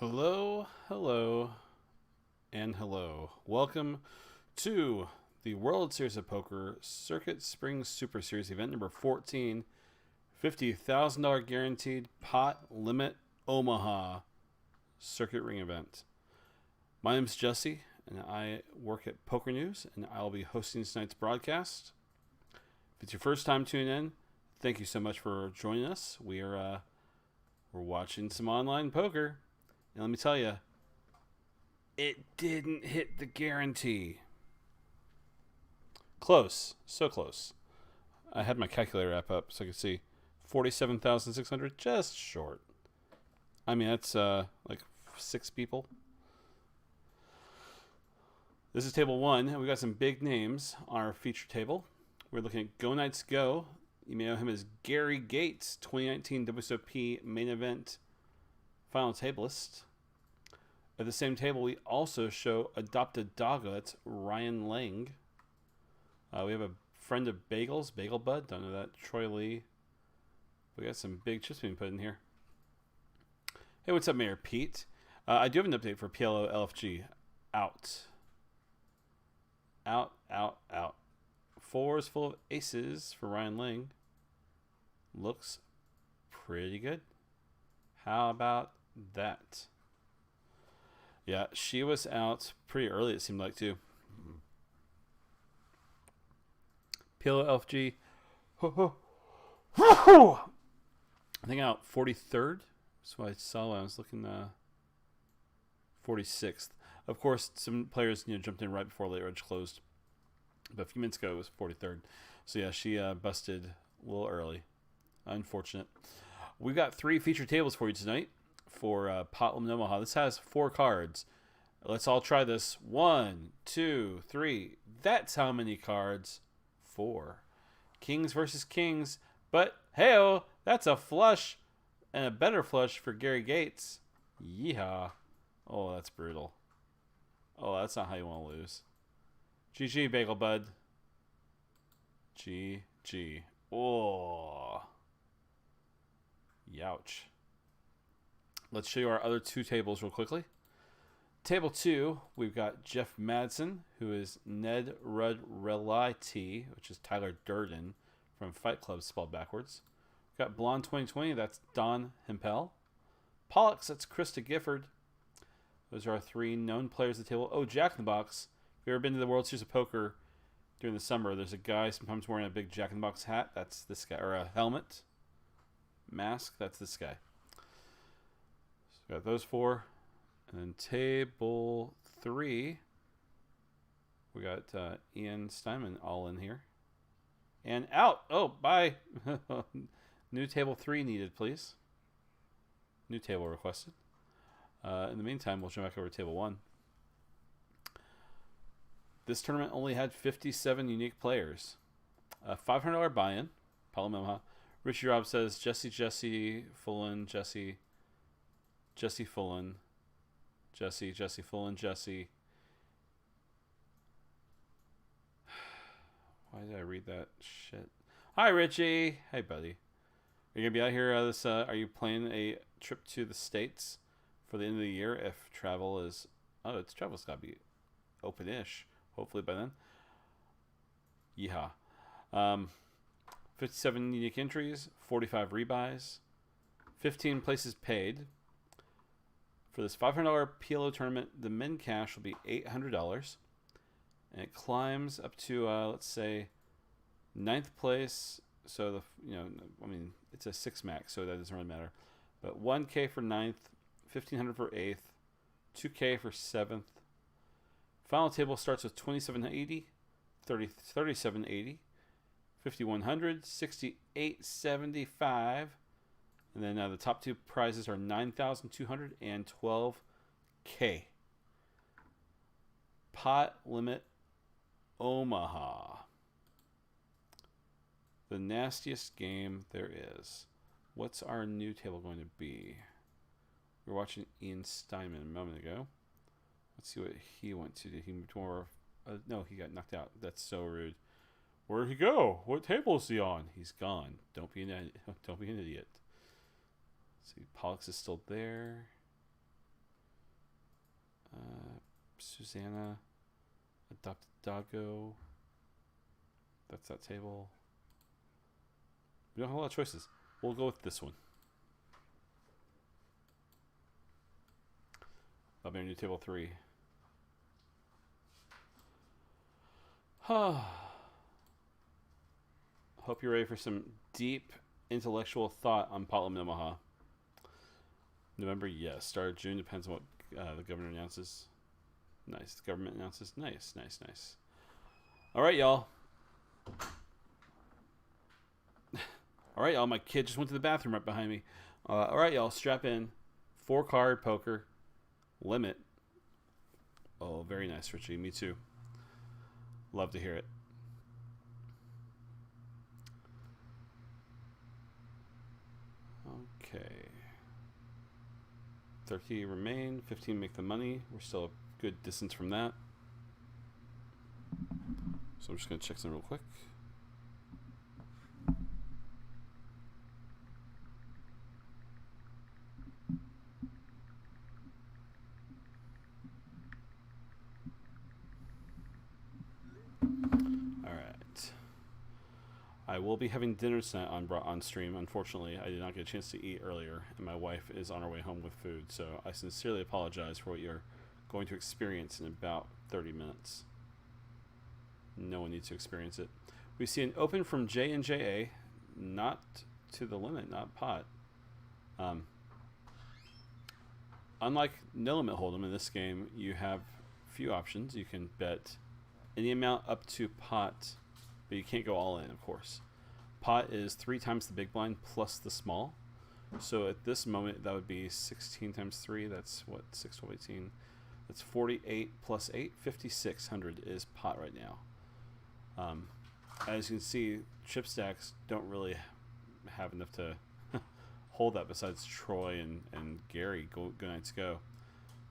Hello, hello, and hello. Welcome to the World Series of Poker Circuit Spring Super Series event number 14, $50,000 guaranteed pot limit Omaha Circuit Ring event. My name is Jesse, and I work at Poker News, and I'll be hosting tonight's broadcast. If it's your first time tuning in, thank you so much for joining us. We're watching some online poker. And let me tell you, it didn't hit the guarantee. Close. So close. I had my calculator app up so I could see 47,600, just short. I mean, that's like 6 people. This is table 1, and we got some big names on our feature table. We're looking at Go Knights Go. You may know him as Gary Gates, 2019 WSOP main event final tableist. At the same table, we also show Adopted Doggo. That's Ryan Lang. We have a friend of Bagels, Bagel Bud. Don't know that. Troy Lee. We got some big chips being put in here. Hey, what's up, Mayor Pete? I do have an update for PLO LFG. Out. Out, out, out. 4s full of aces for Ryan Lang. Looks pretty good. How about that? Yeah, she was out pretty early, it seemed like, too. PLO LFG. I think out 43rd. That's what I saw when I was looking 46th. Of course, some players jumped in right before late edge closed. But a few minutes ago, it was 43rd. So, yeah, she busted a little early. Unfortunate. We've got 3 feature tables for you tonight for Pot Limit Omaha. This has 4 cards. Let's all try this. 1, 2, 3. That's how many cards? 4. Kings versus Kings. But, hey-oh, that's a flush and a better flush for Gary Gates. Yeehaw. Oh, that's brutal. Oh, that's not how you want to lose. GG, Bagel Bud. GG. Oh. Youch. Let's show you our other 2 tables real quickly. Table 2, we've got Jeff Madsen, who is Ned Rudrelite, which is Tyler Durden from Fight Club spelled backwards. We've got Blonde 2020, that's Don Hempel. Pollux, that's Krista Gifford. Those are our 3 known players at the table. Oh, Jack in the Box. If you've ever been to the World Series of Poker during the summer, there's a guy sometimes wearing a big Jack in the Box hat. That's this guy. Or a helmet. Mask. That's this guy. So we got those 4. And then table 3, we got Ian Steinman all in here. And out. Oh, bye. New table 3 needed, please. New table requested. In the meantime, we'll jump back over to table 1. This tournament only had 57 unique players. $500 buy-in. Paulo Memha. Richie Robb says Jesse Fullen, Jesse Fullen. Jesse Fullen, Jesse. Why did I read that shit? Hi, Richie. Hey, buddy. Are you going to be out here? Are you planning a trip to the States for the end of the year if travel is... Oh, travel's got to be open-ish. Hopefully by then. Yeehaw. 57 unique entries, 45 rebuys, 15 places paid. For this $500 PLO tournament, the min cash will be $800, and it climbs up to let's say 9th place. So it's a 6 max, so that doesn't really matter. But 1K for 9th, 1,500 for 8th, 2K for 7th. Final table starts with 2,780, 3,780, 5,100, 6,875. And then the top 2 prizes are 9,200 and 12K. Pot limit Omaha. The nastiest game there is. What's our new table going to be? We were watching Ian Steinman a moment ago. Let's see what he went to. Did he move to more? No, he got knocked out. That's so rude. Where'd he go? What table is he on? He's gone. Don't be an idiot. Let's see, Pollux is still there. Susanna, Adopted Doggo. That's that table. We don't have a lot of choices. We'll go with this one. I'll be new table 3. Hope you're ready for some deep intellectual thought on Potlam Omaha. November, yes. Start of June, depends on what the governor announces. Nice. The government announces. Nice. All right, y'all. My kid just went to the bathroom right behind me. All right, y'all. Strap in. 4-card poker. Limit. Oh, very nice, Richie. Me too. Love to hear it. Okay. 30 remain. 15 make the money. We're still a good distance from that. So I'm just going to check some real quick. I will be having dinner tonight on stream. Unfortunately, I did not get a chance to eat earlier, and my wife is on her way home with food. So I sincerely apologize for what you're going to experience in about 30 minutes. No one needs to experience it. We see an open from J&JA, not to the limit, not pot. Unlike no limit hold'em in this game, you have a few options. You can bet any amount up to pot, but you can't go all in, of course. Pot is 3 times the big blind plus the small. So at this moment, that would be 16 times 3. That's what, 6, 12, 18. That's 48 plus 8. 5,600 is pot right now. As you can see, chip stacks don't really have enough to hold that besides Troy and Gary. Go Knights go.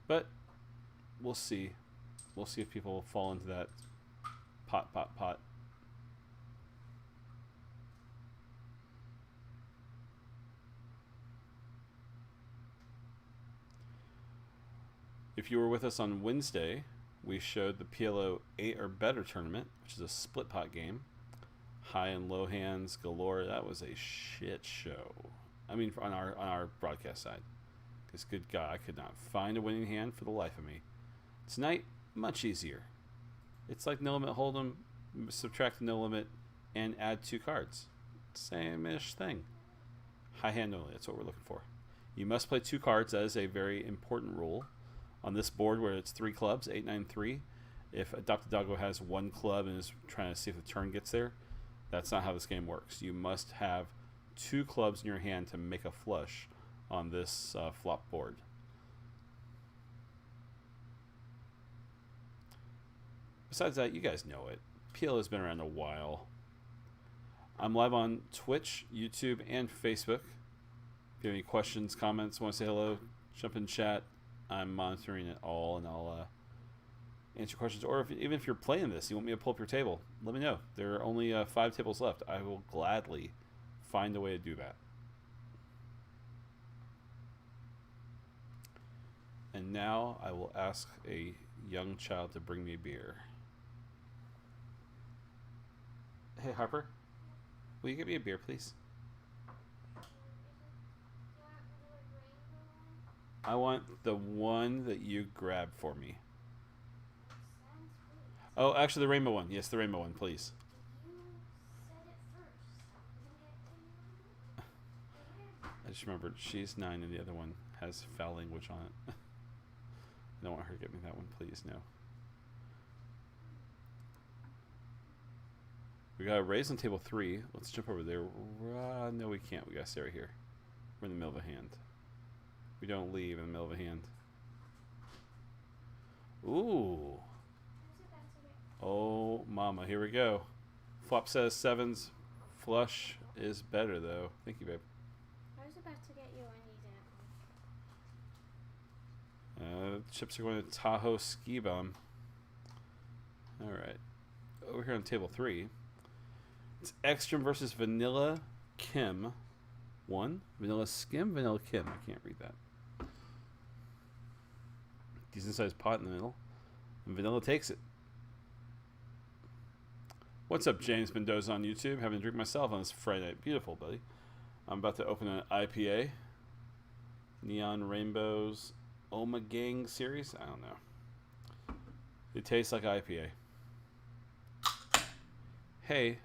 But we'll see. We'll see if people fall into that pot. If you were with us on Wednesday, we showed the PLO 8 or better tournament, which is a split pot game. High and low hands galore. That was a shit show. I mean, on our broadcast side. Because good God, I could not find a winning hand for the life of me. Tonight, much easier. It's like no limit hold'em, subtract the no limit, and add 2 cards. Same-ish thing. High hand only, that's what we're looking for. You must play 2 cards. That is a very important rule. On this board where it's 3 clubs, 8, 9, 3, if Adopted Doggo has 1 club and is trying to see if the turn gets there, that's not how this game works. You must have 2 clubs in your hand to make a flush on this flop board. Besides that, you guys know it. PLO has been around a while. I'm live on Twitch, YouTube, and Facebook. If you have any questions, comments, want to say hello, jump in chat. I'm monitoring it all, and I'll answer questions. Or even if you're playing this, you want me to pull up your table, let me know. There are only 5 tables left. I will gladly find a way to do that. And now I will ask a young child to bring me a beer. Hey, Harper, will you get me a beer, please? I want the one that you grabbed for me. Oh, actually, the rainbow one. Yes, the rainbow one, please. I just remembered she's 9 and the other one has foul language on it. I don't want her to get me that one, please. No. We got a raise on table 3. Let's jump over there. No, we can't. We got to stay right here. We're in the middle of a hand. We don't leave in the middle of a hand. Ooh. Oh, mama. Here we go. Flop says 7s. Flush is better, though. Thank you, babe. I was about to get you anything. Chips are going to Tahoe Ski Bum. All right. Over here on table 3. It's Ekstrom versus Vanilla Kim. 1. Vanilla Skim, Vanilla Kim. I can't read that. decent sized pot in the middle. And Vanilla takes it. What's up, James Mendoza on YouTube? Having a drink myself on this Friday night. Beautiful, buddy. I'm about to open an IPA. Neon Rainbows Oma Gang series. I don't know. It tastes like IPA. Hey.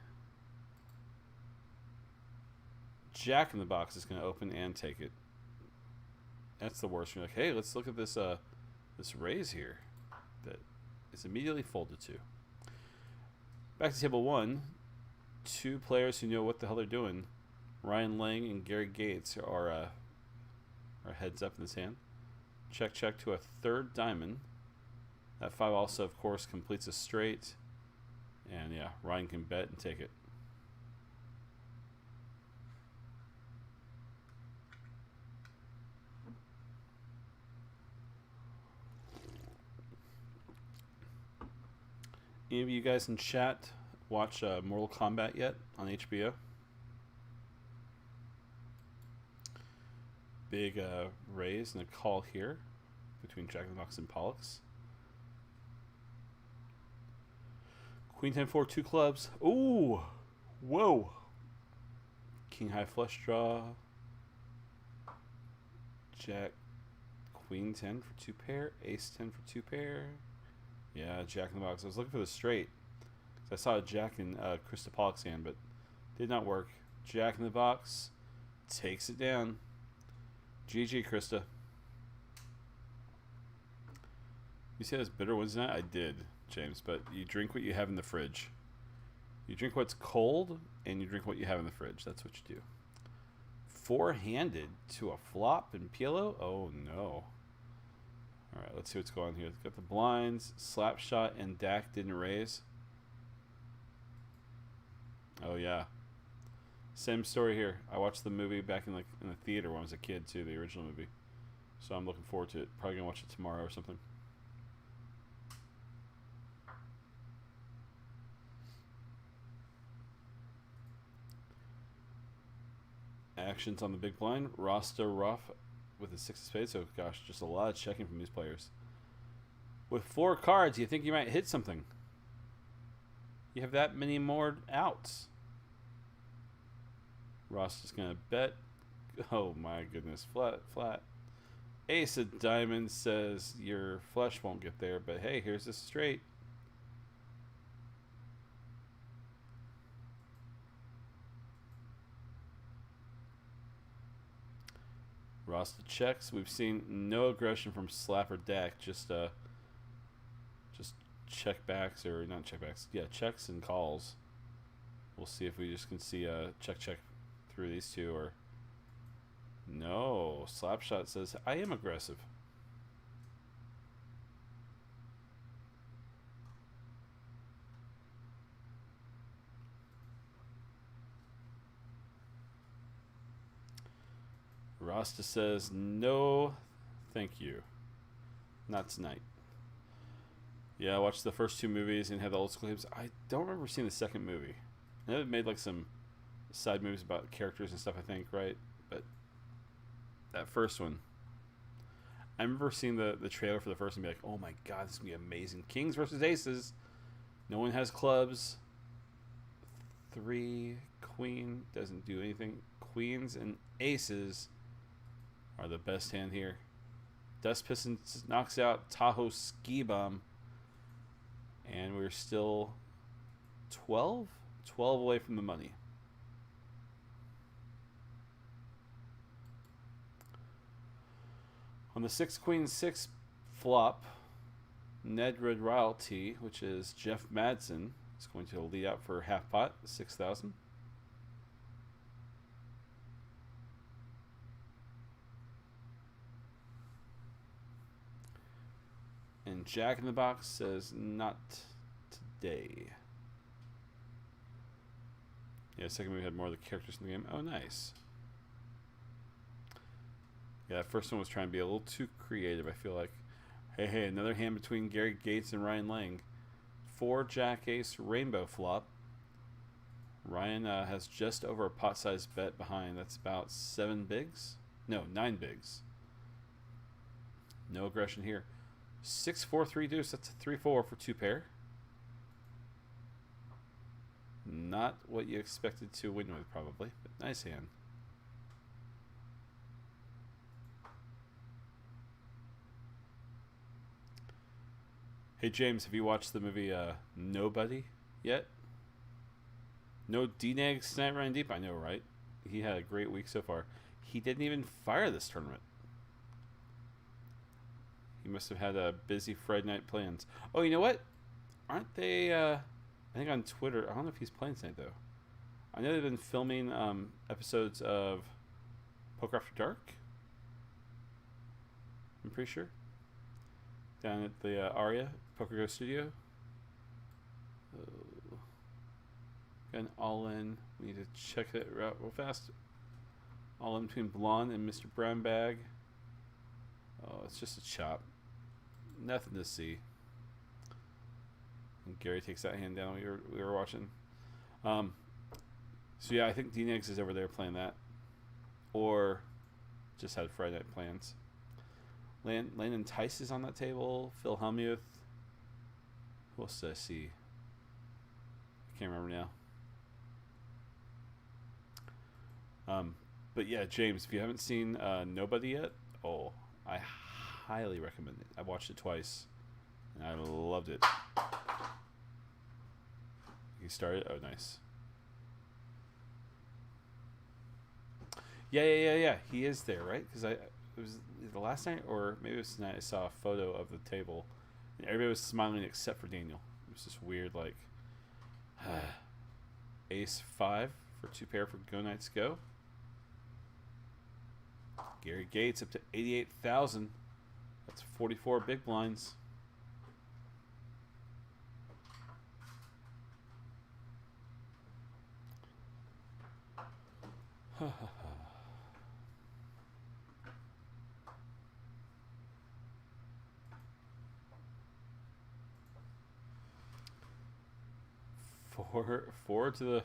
Jack in the Box is going to open and take it. That's the worst. You're like, hey, let's look at this this raise here that is immediately folded to. Back to table 1. 2 players who know what the hell they're doing. Ryan Lang and Gary Gates are heads up in this hand. Check to a 3rd diamond. That 5 also, of course, completes a straight. And yeah, Ryan can bet and take it. Any of you guys in chat watch Mortal Kombat yet on HBO? Big raise and a call here between Jack in the Box and Pollux. Queen 10-4, 2 clubs. Ooh! Whoa! King high flush draw. Jack, Queen 10 for 2 pair. Ace 10 for 2 pair. Yeah, Jack in the Box. I was looking for the straight. I saw a Jack in Krista Pollock's hand, but did not work. Jack in the Box takes it down. GG, Krista. You say that's bitter Wednesday night? I did, James, but you drink what you have in the fridge. You drink what's cold, and you drink what you have in the fridge. That's what you do. 4-handed to a flop in PLO? Oh, no. All right, let's see what's going on here. Got the blinds, slap shot, and Dak didn't raise. Oh yeah, same story here. I watched the movie back in the theater when I was a kid too, the original movie. So I'm looking forward to it. Probably gonna watch it tomorrow or something. Actions on the big blind. Rasta Ruff with a 6 of spades. So gosh, just a lot of checking from these players. With 4 cards, you think you might hit something. You have that many more outs. Ross is going to bet. Oh my goodness. Flat. Ace of diamonds says your flush won't get there, but hey, here's a straight. Rasta checks. We've seen no aggression from Slap or Dak. Just check backs, or not check backs. Yeah, checks and calls. We'll see if we just can see a check through these two, or no. Slapshot says I am aggressive. Rasta says no, thank you. Not tonight. Yeah, I watched the first 2 movies and had the old school games. I don't remember seeing the second movie. I know it made like some side movies about characters and stuff, I think, right? But that first one, I remember seeing the trailer for the first one and be like, oh my god, this is going to be amazing. Kings versus aces. No one has clubs. 3, queen, doesn't do anything. Queens and aces are the best hand here. Dust Pistons knocks out Tahoe Ski Bum. And we're still 12 away from the money. On the 6 queen 6 flop, Ned Red Royalty, which is Jeff Madsen, is going to lead out for half pot, 6,000. And Jack in the Box says, not today. Yeah, second we had more of the characters in the game. Oh, nice. Yeah, that first one was trying to be a little too creative, I feel like. Hey, another hand between Gary Gates and Ryan Lang. 4 Jack Ace Rainbow flop. Ryan has just over a pot-sized bet behind. That's about 7 bigs? No, 9 bigs. No aggression here. 6-4-3 deuce. That's a 3-4 for 2 pair. Not what you expected to win with, probably, but nice hand. Hey James, have you watched the movie Nobody yet? No D-Nag Snipe Ryan Deep, I know, right? He had a great week so far. He didn't even fire this tournament. He must have had a busy Friday night plans. Oh, you know what? Aren't they, I think on Twitter, I don't know if he's playing tonight, though. I know they've been filming episodes of Poker After Dark. I'm pretty sure. Down at the Aria Poker Go Studio. An all-in. We need to check it out real fast. All in between Blonde and Mr. Brown Bag. Oh, it's just a chop. Nothing to see. And Gary takes that hand down we were watching. So yeah, I think D-Negs is over there playing that. Or just had Friday night plans. Landon Tice is on that table. Phil Hellmuth. Who else did I see? I can't remember now. But yeah, James, if you haven't seen Nobody yet, I highly recommend it. I watched it twice, and I loved it. He started. Oh, nice. Yeah. He is there, right? Because it was the last night, or maybe it was tonight. I saw a photo of the table, and everybody was smiling except for Daniel. It was just weird, like Ace 5 for 2 pair for Go Knights Go. Gary Gates up to 88,000. That's 44 big blinds. Four to the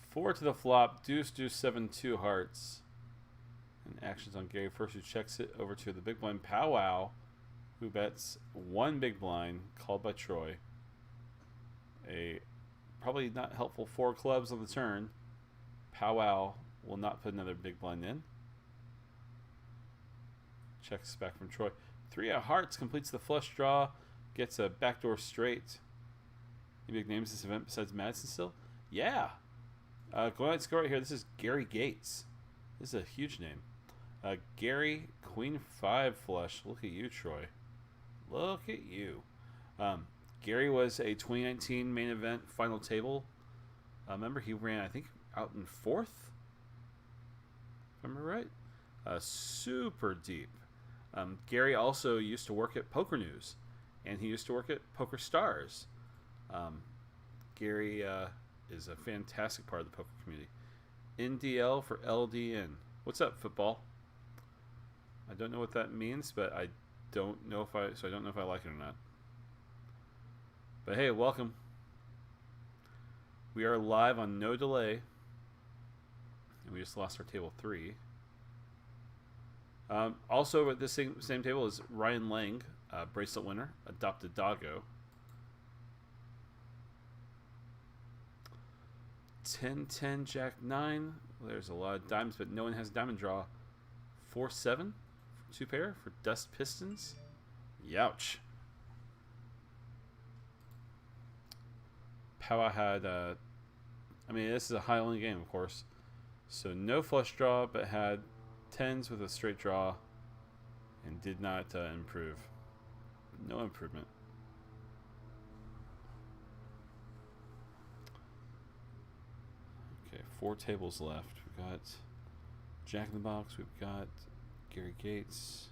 four to the flop. Deuce 7 2 hearts. And actions on Gary first, who checks it over to the big blind Powwow, who bets 1 big blind, called by Troy. A probably not helpful 4 clubs on the turn. Powwow will not put another big blind in. Checks back from Troy. 3 of hearts completes the flush draw, gets a backdoor straight. Any big names this event besides Madison still? Yeah. Go ahead and score right here. This is Gary Gates. This is a huge name. Gary, Queen 5 flush. Look at you, Troy. Look at you. Gary was a 2019 main event final table. Remember, he ran, I think, out in 4th. Remember right? Super deep. Gary also used to work at Poker News, and he used to work at Poker Stars. Gary is a fantastic part of the poker community. NDL for LDN. What's up, football? I don't know what that means, but I don't know if I like it or not. But hey, welcome. We are live on no delay, and we just lost our table 3. Also at this same table is Ryan Lang, bracelet winner, adopted doggo. 10-10 Jack 9. There's a lot of diamonds, but no one has diamond draw. 4-7 for 2 pair for Dust Pistons. Youch. Powwow had this is a high only game, of course. So no flush draw, but had 10s with a straight draw and did not improve. No improvement. Okay, 4 tables left. We've got Jack in the Box. We've got Gary Gates.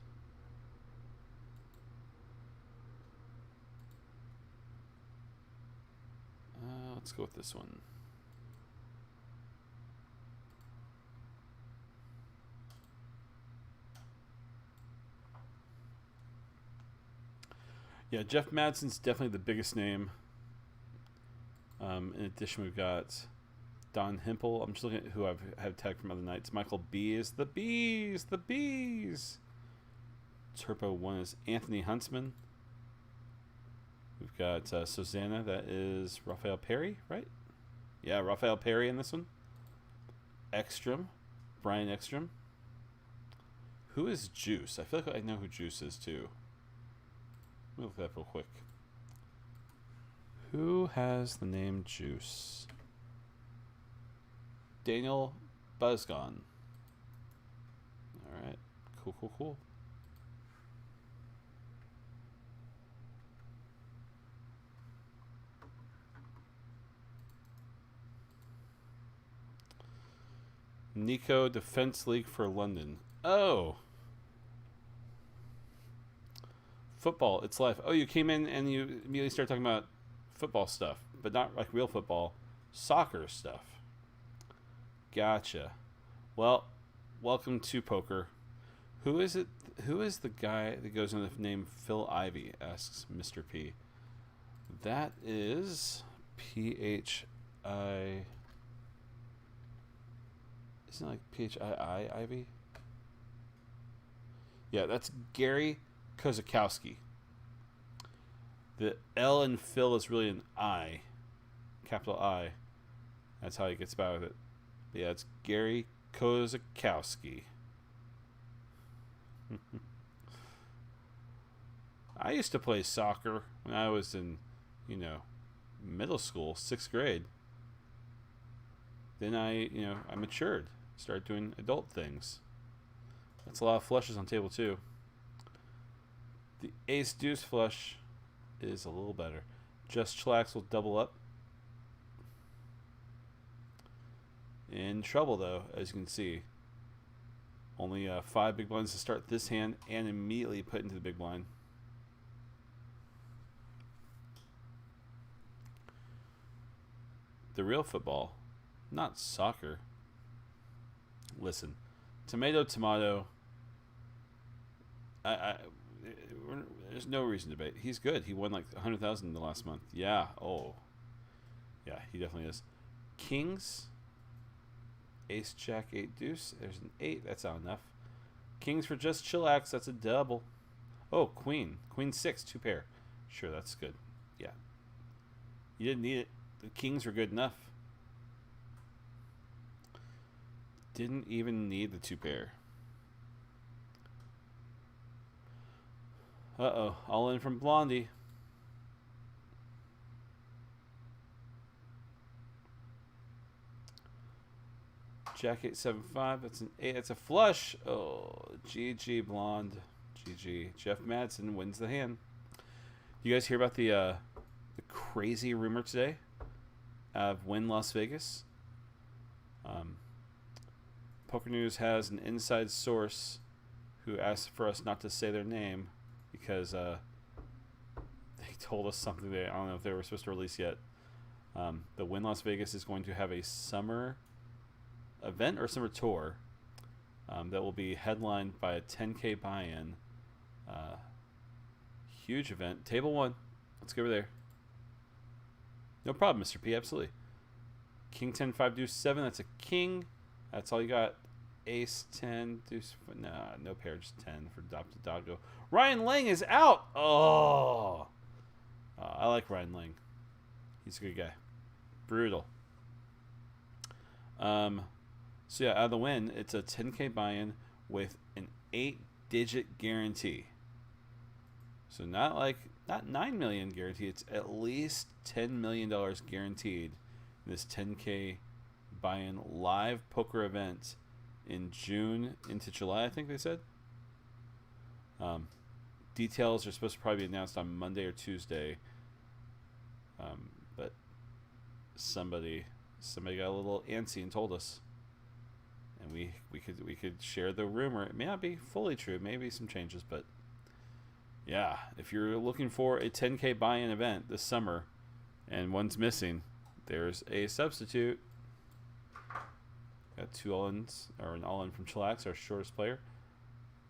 Let's go with this one. Yeah, Jeff Madsen's definitely the biggest name. In addition, we've got Don Hempel. I'm just looking at who I've tagged from other nights. Michael B is the bees. Turbo 1 is Anthony Huntsman. We've got Susanna, that is Rafael Perry, right? Yeah, Rafael Perry in this one. Ekstrom, Brian Ekstrom. Who is Juice? I feel like I know who Juice is too. Let me look that up real quick. Who has the name Juice? Daniel Buzgon. Alright. Cool. Nico Defense League for London. Oh. Football, it's life. Oh, you came in and you immediately started talking about football stuff, but not like real football, soccer stuff. Gotcha. Well, welcome to poker. Who is it? Who is the guy that goes under the name Phil Ivey? Asks Mr. P. That is P-H-I... Isn't it like P-H-I-I Ivy? Yeah, that's Gary Kozakowski. The L in Phil is really an I. Capital I. That's how he gets by with it. But yeah, it's Gary Kozakowski. I used to play soccer when I was in, middle school, 6th grade. Then I matured. Started doing adult things. That's a lot of flushes on table 2. The ace deuce flush is a little better. Just chillax will double up. In trouble though, as you can see. Only 5 big blinds to start this hand and immediately put into the big blind. The real football, not soccer. Listen, tomato. There's no reason to debate. He's good. He won like 100,000 in the last month. Yeah. Oh. Yeah, he definitely is. Kings. Ace, Jack, 8, deuce. There's an 8. That's not enough. Kings for just chillax. That's a double. Oh, queen. Queen 6, 2 pair. Sure, that's good. Yeah. You didn't need it. The kings were good enough. Didn't even need the 2 pair. Uh-oh. All in from Blondie. Jack 875. That's an 8. That's a flush. Oh, GG Blonde. GG. Jeff Madsen wins the hand. You guys hear about the crazy rumor today of Wynn Las Vegas? Poker News has an inside source who asked for us not to say their name because they told us something I don't know if they were supposed to release yet. The Wynn Las Vegas is going to have a summer event or summer tour that will be headlined by a 10K buy-in. Huge event. Table 1. Let's go over there. No problem, Mr. P. Absolutely. King 10, 5, deuce 7. That's a king. That's all you got. Ace 10, deuce. Nah, no pair, just 10 for Adopted Doggo. Ryan Lang is out. Oh. I like Ryan Lang. He's a good guy. Brutal. So yeah, out of the win, it's a 10K buy-in with an 8-digit guarantee. So not 9 million guarantee. It's at least $10 million guaranteed in this 10K buy-in live poker event in June into July, I think they said. Details are supposed to probably be announced on Monday or Tuesday. But somebody got a little antsy and told us. And we could share the rumor. It may not be fully true, maybe some changes, but yeah, if you're looking for a 10K buy-in event this summer and one's missing, there's a substitute. Got 2 all-ins, or an all-in from Chillax, our shortest player.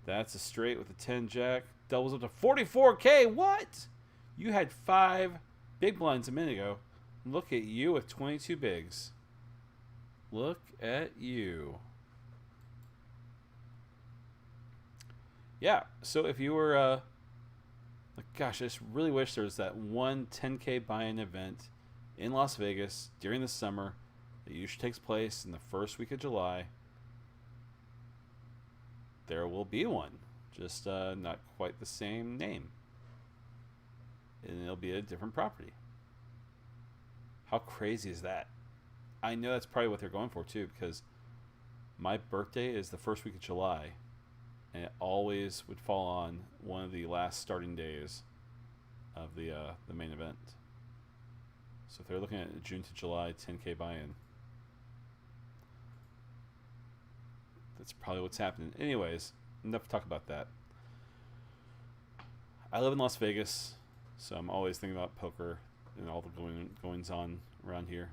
That's a straight with a 10 jack. Doubles up to 44K. What? You had 5 big blinds a minute ago. Look at you with 22 bigs. Look at you. Yeah. So if you were, like, gosh, I just really wish there was that one 10K buy-in event in Las Vegas during the summer that usually takes place in the first week of July. There will be one, just not quite the same name, and it'll be a different property. How crazy is that? I know that's probably what they're going for too, because my birthday is the first week of July, and it always would fall on one of the last starting days of the main event. So if they're looking at June to July 10K buy-in, that's probably what's happening. Anyways, enough to talk about that. I live in Las Vegas, so I'm always thinking about poker and all the goings on around here.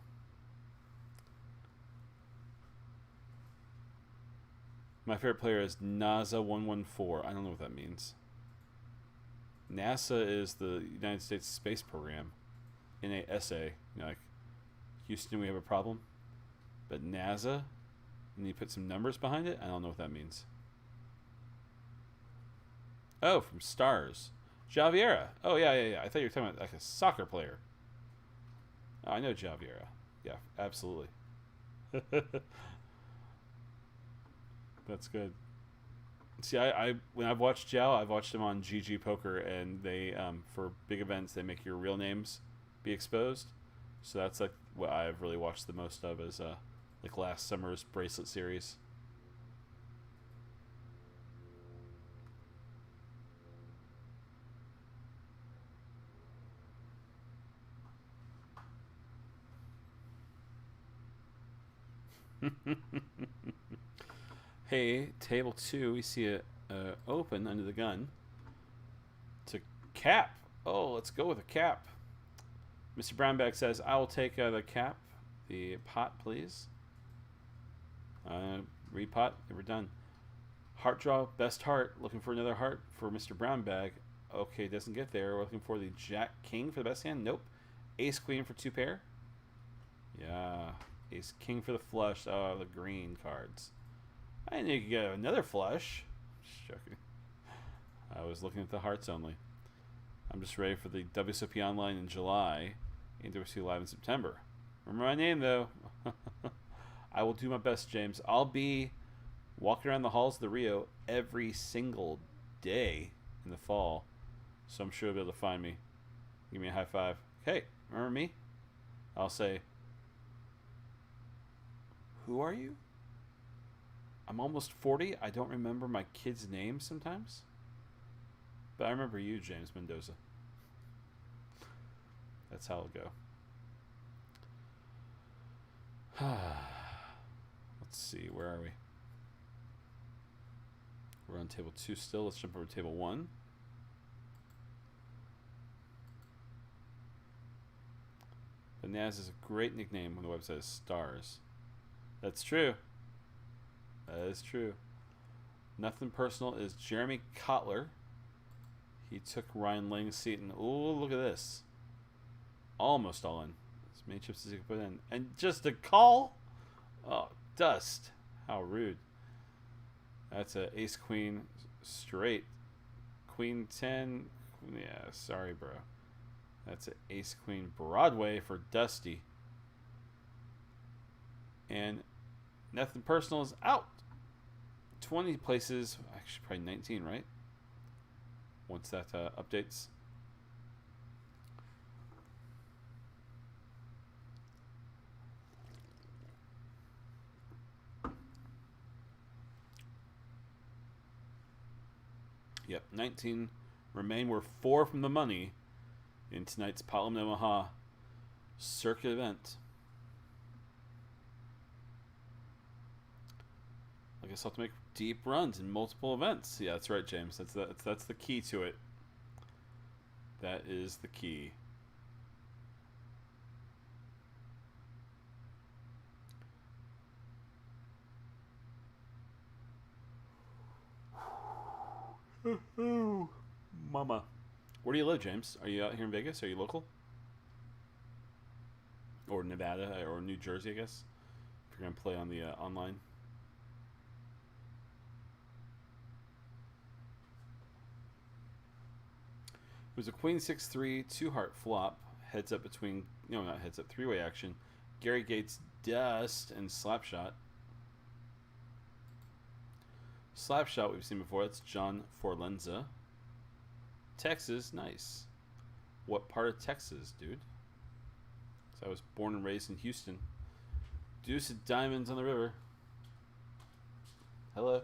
My favorite player is NASA114. I don't know what that means. NASA is the United States Space Program. NASA, like Houston, we have a problem. But NASA, and you put some numbers behind it, I don't know what that means. Oh, from Stars. Javiera. Oh, yeah. I thought you were talking about like a soccer player. Oh, I know Javiera. Yeah, absolutely. That's good. See, I when I've watched Jao, I've watched him on GG Poker, and they for big events they make your real names be exposed. So that's like what I've really watched the most of is like last summer's bracelet series. Hey, table 2, we see it open under the gun. It's a cap. Oh, let's go with a cap. Mr. Brownback says, I will take the cap. The pot, please. Repot. We're done. Heart draw. Best heart. Looking for another heart for Mr. Brownbag. Okay, doesn't get there. We're looking for the Jack King for the best hand. Nope. Ace Queen for 2 pair. Yeah. Ace King for the flush. Oh, the green cards. I didn't know you could get another flush. Just joking. I was looking at the hearts only. I'm just ready for the WSOP Online in July and WSOP Live in September. Remember my name, though. I will do my best, James. I'll be walking around the halls of the Rio every single day in the fall, so I'm sure you'll be able to find me. Give me a high five. Hey, remember me? I'll say, who are you? I'm almost 40. I don't remember my kid's name sometimes. But I remember you, James Mendoza. That's how it'll go. Let's see, where are we? We're on table 2 still. Let's jump over to table 1. The Naz is a great nickname on the website is Stars. That's true. That is true. Nothing personal is Jeremy Kotler. He took Ryan Lang's seat, and oh, look at this. Almost all in. As many chips as he could put in. And just a call? Oh, dust. How rude. That's a ace queen straight. Queen 10. Yeah, sorry, bro. That's an ace queen Broadway for Dusty. And nothing personal is out. 20 places. Actually, probably 19, right? Once that updates. Yep, 19 remain. We're 4 from the money in tonight's Palam Omaha circuit event. I guess I'll have to make deep runs in multiple events. Yeah, that's right, James. That's the key to it. That is the key. Mama. Where do you live, James? Are you out here in Vegas? Are you local? Or Nevada or New Jersey, I guess? If you're going to play on the online. It was a queen 6-3, 2-heart flop. Heads up between, no, not heads up, three-way action. Gary Gates, dust, and slapshot. Slapshot we've seen before. That's John Forlenza. Texas, nice. What part of Texas, dude? So I was born and raised in Houston. Deuce of diamonds on the river. Hello.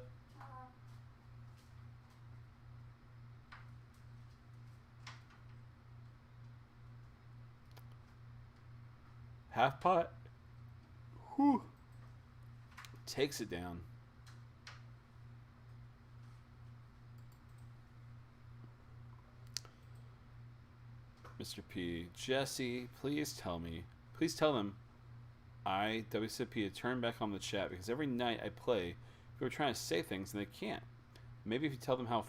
Half pot. Whew. Takes it down. Mr. P. Jesse, please tell me. Please tell them WSOP to turn back on the chat because every night I play, people are trying to say things and they can't. Maybe if you tell them how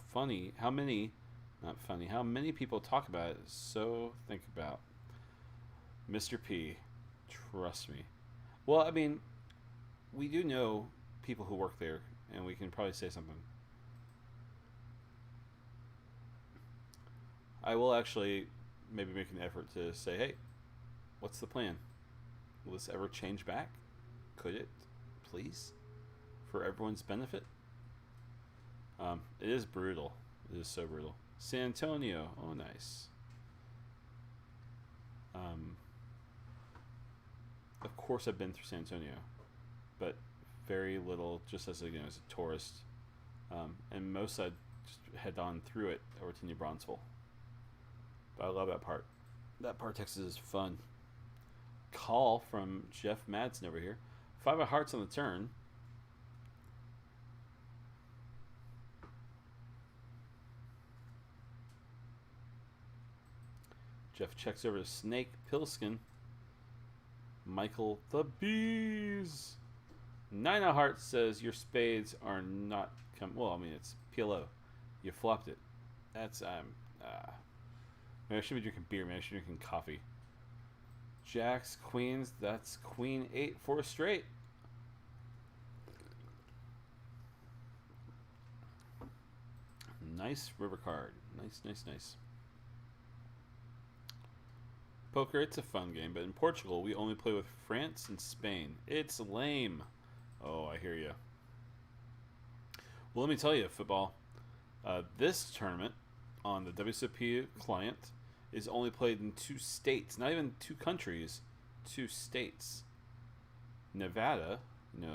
many people talk about it, so think about. Mr. P. Trust me. Well, I mean, we do know people who work there, and we can probably say something. I will actually maybe make an effort to say, hey, what's the plan? Will this ever change back? Could it, please? For everyone's benefit? It is brutal. It is so brutal. San Antonio. Oh, nice. Of course I've been through San Antonio, but very little, just as a, as a tourist. And most I'd just head on through it over to New Braunfels. But I love that part. That part of Texas is fun. Call from Jeff Madsen over here. 5 of hearts on the turn. Jeff checks over to Snake Pilskin. Michael the Bees. 9 of hearts says your spades are not well, I mean, it's PLO. You flopped it. That's maybe I should be drinking beer. Maybe I should be drinking coffee. Jacks, queens. That's queen 8 for a straight. Nice river card. Nice. Poker, it's a fun game, but in Portugal, we only play with France and Spain. It's lame. Oh, I hear you. Well, let me tell you, football. This tournament on the WSOP client is only played in 2 states, not even 2 countries, 2 states. Nevada,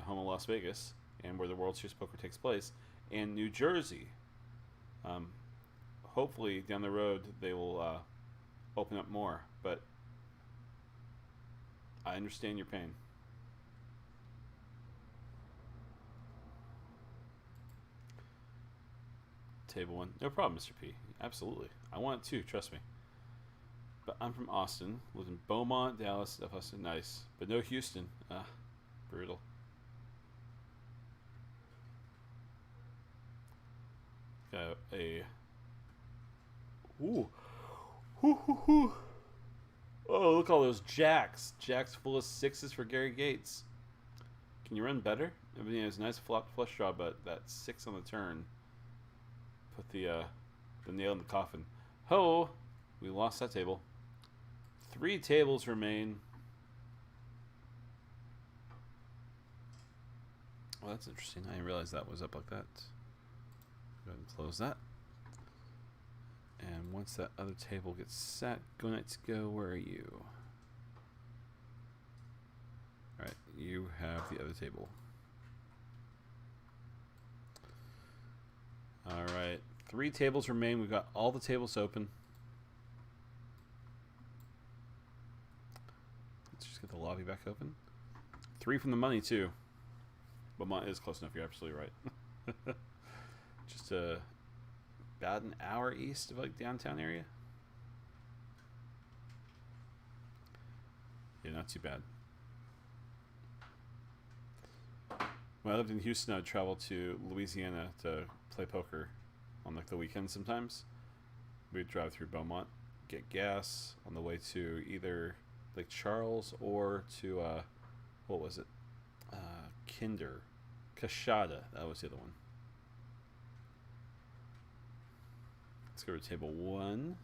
home of Las Vegas, and where the World Series Poker takes place, and New Jersey. Hopefully, down the road, they will open up more, but I understand your pain. Table 1. No problem, Mr. P. Absolutely. I want it too, trust me. But I'm from Austin. Lived in Beaumont, Dallas, Austin. Nice. But no Houston. Brutal. Got a... Ooh. Hoo. Oh, look at all those jacks. Jacks full of 6s for Gary Gates. Can you run better? I mean, it was a nice flop flush draw, but that 6 on the turn put the nail in the coffin. Ho! We lost that table. 3 tables remain. Well, that's interesting. I didn't realize that was up like that. Go ahead and close that. And once that other table gets set, go Knights go. Where are you? Alright, you have the other table. Alright, 3 tables remain. We've got all the tables open. Let's just get the lobby back open. 3 from the money, too. Beaumont is close enough. You're absolutely right. Just about an hour east of like downtown area. Yeah, not too bad. When I lived in Houston, I'd travel to Louisiana to play poker on like the weekends sometimes. We'd drive through Beaumont, get gas on the way to either Lake Charles or to what was it? Kinder. Cashada. That was the other one. Let's go to table 1.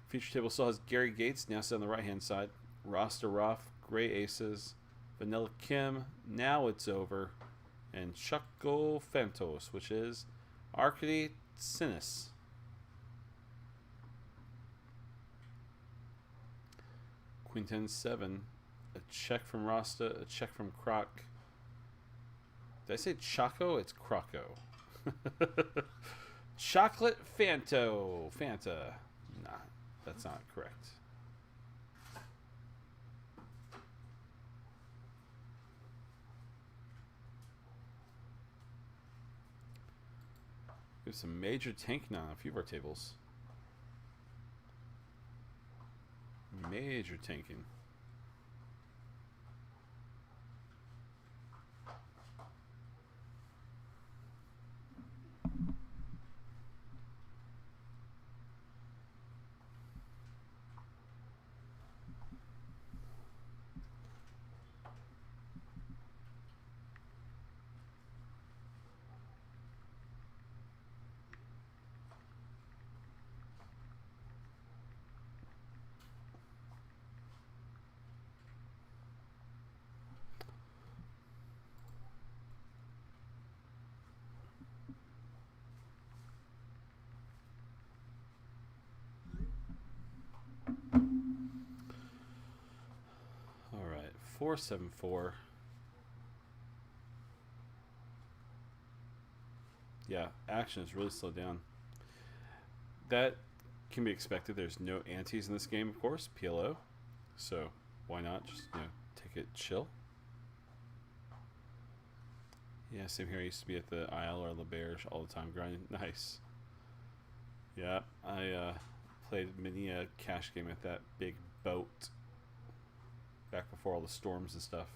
Feature table still has Gary Gates, now set on the right-hand side. Rasta Roth, Gray Aces, Vanilla Kim, Now It's Over, and Choco Fantos, which is Arcady Sinis. Queen 10-7, a check from Rasta, a check from Croc. Did I say Choco? It's Croco. Chocolate Fanta. Nah, that's not correct. We have some major tanking on a few of our tables. Major tanking. All right, 474. Yeah, action has really slowed down. That can be expected. There's no antes in this game, of course, PLO. So why not just take it chill? Yeah, same here. I used to be at the Isle or La Berge all the time grinding. Nice. Yeah, I played many a cash game at that big boat back before all the storms and stuff.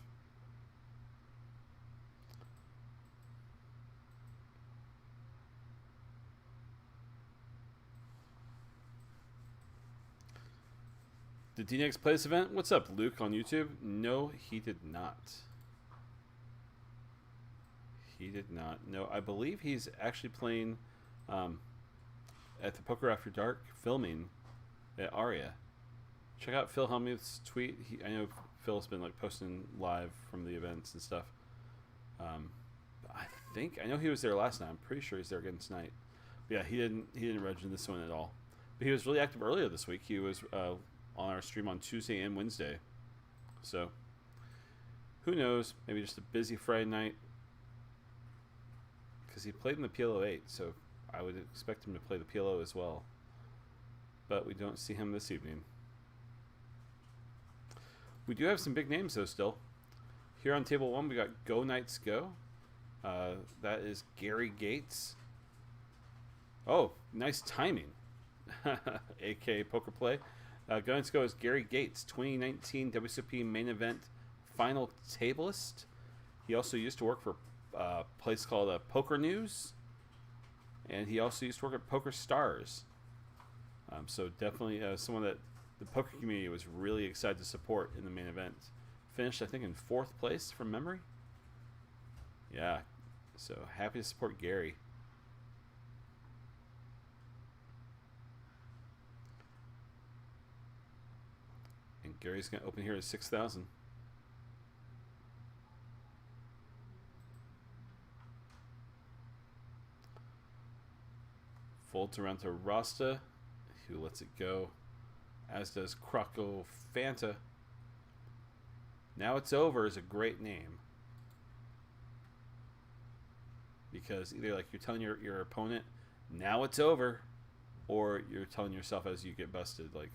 Did DNX play this event? What's up, Luke, on YouTube? No, he did not. He did not. No, I believe he's actually playing at the Poker After Dark filming at Aria. Check out Phil Hellmuth's tweet. I know Phil's been like posting live from the events and stuff. I know he was there last night. I'm pretty sure he's there again tonight. But yeah, he didn't register this one at all. But he was really active earlier this week. He was on our stream on Tuesday and Wednesday. So who knows? Maybe just a busy Friday night. Because he played in the PLO 8, so I would expect him to play the PLO as well. But we don't see him this evening. We do have some big names, though, still. Here on table 1, we got Go Knights Go. That is Gary Gates. Oh, nice timing. A.K.A. Poker Play. Go Knights Go is Gary Gates, 2019 WSOP main event final tableist. He also used to work for a place called Poker News. And he also used to work at Poker Stars. So definitely someone that the poker community was really excited to support in the main event. Finished, I think, in 4th place from memory. Yeah, so happy to support Gary. And Gary's going to open here at 6,000. Folds around to Rasta, who lets it go, as does Croco Fanta. Now It's Over is a great name. Because either like you're telling your opponent, now it's over, or you're telling yourself as you get busted, like,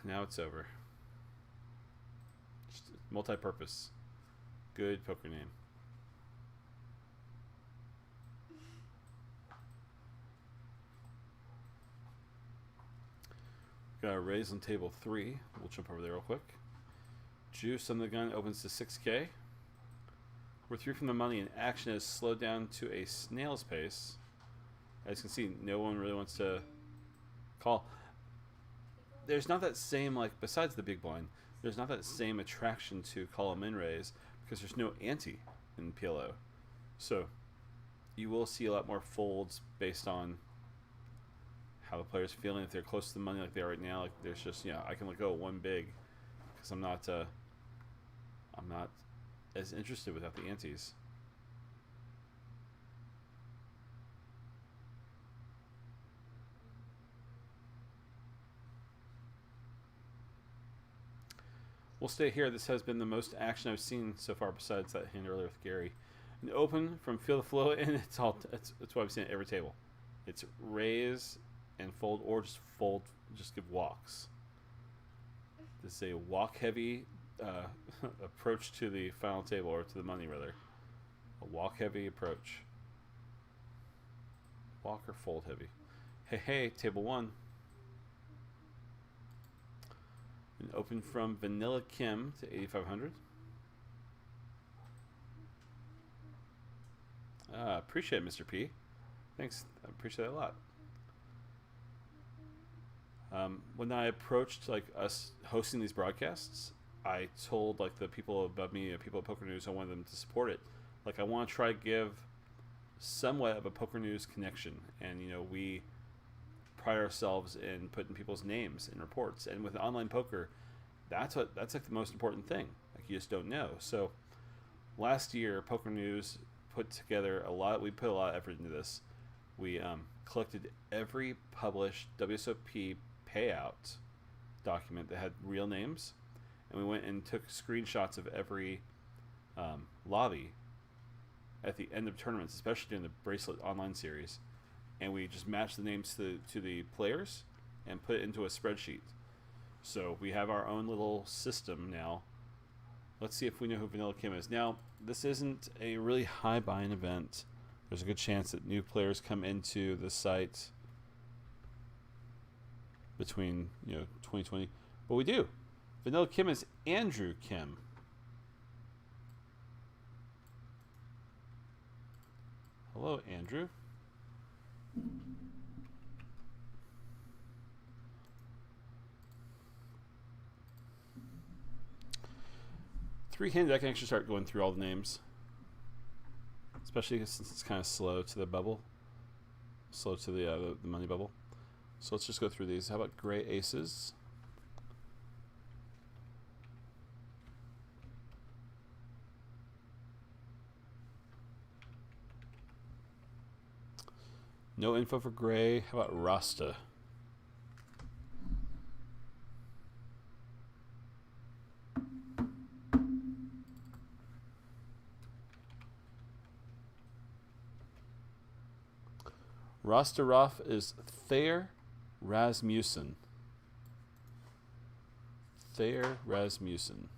now it's over. Just multi-purpose. Good poker name. Got a raise on table 3. We'll jump over there real quick. Juice on the gun opens to 6K. We're 3 from the money, and action has slowed down to a snail's pace. As you can see, no one really wants to call. There's not that same, like, besides the big blind, there's not that same attraction to call a min raise because there's no ante in PLO. So you will see a lot more folds based on how the player's feeling. If they're close to the money like they are right now, like there's just I can let go one big because I'm not as interested without the antes. We'll stay here. This has been the most action I've seen so far, besides that hand earlier with Gary. An open from Feel the Flow, and it's what I've seen at every table. It's raise and fold, or just fold, just give walks. This is a walk heavy approach to the final table, or to the money rather. A walk heavy approach. Walk or fold heavy. Hey, table 1. An open from Vanilla Kim to 8,500. Appreciate it, Mr. P. Thanks. I appreciate that a lot. When I approached like us hosting these broadcasts, I told like the people above me, people at Poker News, I wanted them to support it. Like I want to try to give somewhat of a Poker News connection, and we pride ourselves in putting people's names in reports. And with online poker, that's like the most important thing. Like you just don't know. So last year, Poker News put together we put a lot of effort into this. We collected every published WSOP payout document that had real names, and we went and took screenshots of every lobby at the end of tournaments, especially during the Bracelet Online series, and we just matched the names to the players and put it into a spreadsheet. So we have our own little system now. Let's see if we know who Vanilla Kim is. Now, this isn't a really high buy-in event. There's a good chance that new players come into the site between 2020, but we do. Vanilla Kim is Andrew Kim. Hello, Andrew. Three-handed, I can actually start going through all the names, especially since it's kind of slow to the bubble, slow to the money bubble. So let's just go through these. How about gray aces? No info for gray. How about Rasta? Rosterov is Thayer Rasmussen. Thayer Rasmussen.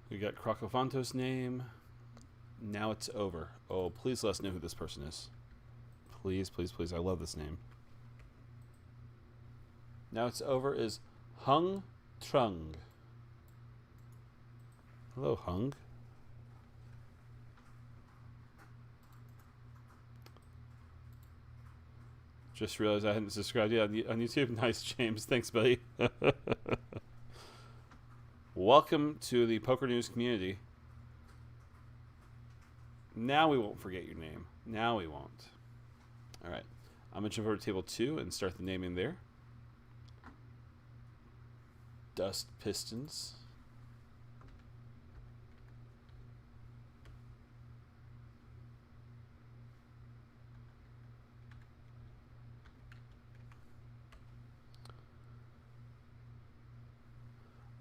We got Crocovanto's name. Now it's over. Oh, please let us know who this person is. Please, please, please. I love this name. Now it's over is Hung Trung. Hello, Hung. Just realized I hadn't subscribed yet on YouTube. Nice, James. Thanks, buddy. Welcome to the Poker News community. Now we won't forget your name. Now we won't. All right. I'm going to jump over to table 2 and start the naming there. Dust Pistons.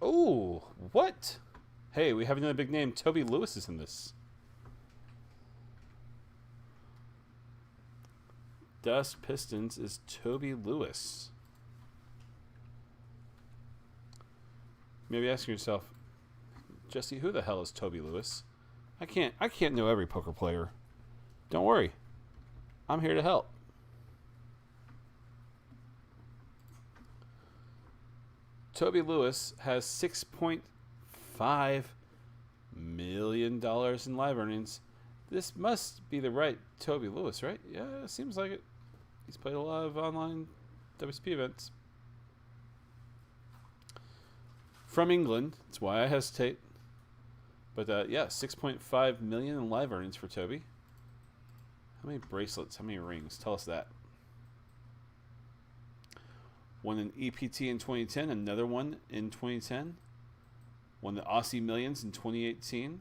Oh, what? Hey, we have another big name. Toby Lewis is in this. Dust Pistons is Toby Lewis. Maybe asking yourself, Jesse, who the hell is Toby Lewis? I can't know every poker player. Don't worry. I'm here to help. Toby Lewis has $6.5 million in live earnings. This must be the right Toby Lewis, right? Yeah, seems like it. He's played a lot of online WSOP events. From England. That's why I hesitate. But yeah, 6.5 million in live earnings for Toby. How many bracelets? How many rings? Tell us that. Won an EPT in 2010, another one in 2010. Won the Aussie Millions in 2018.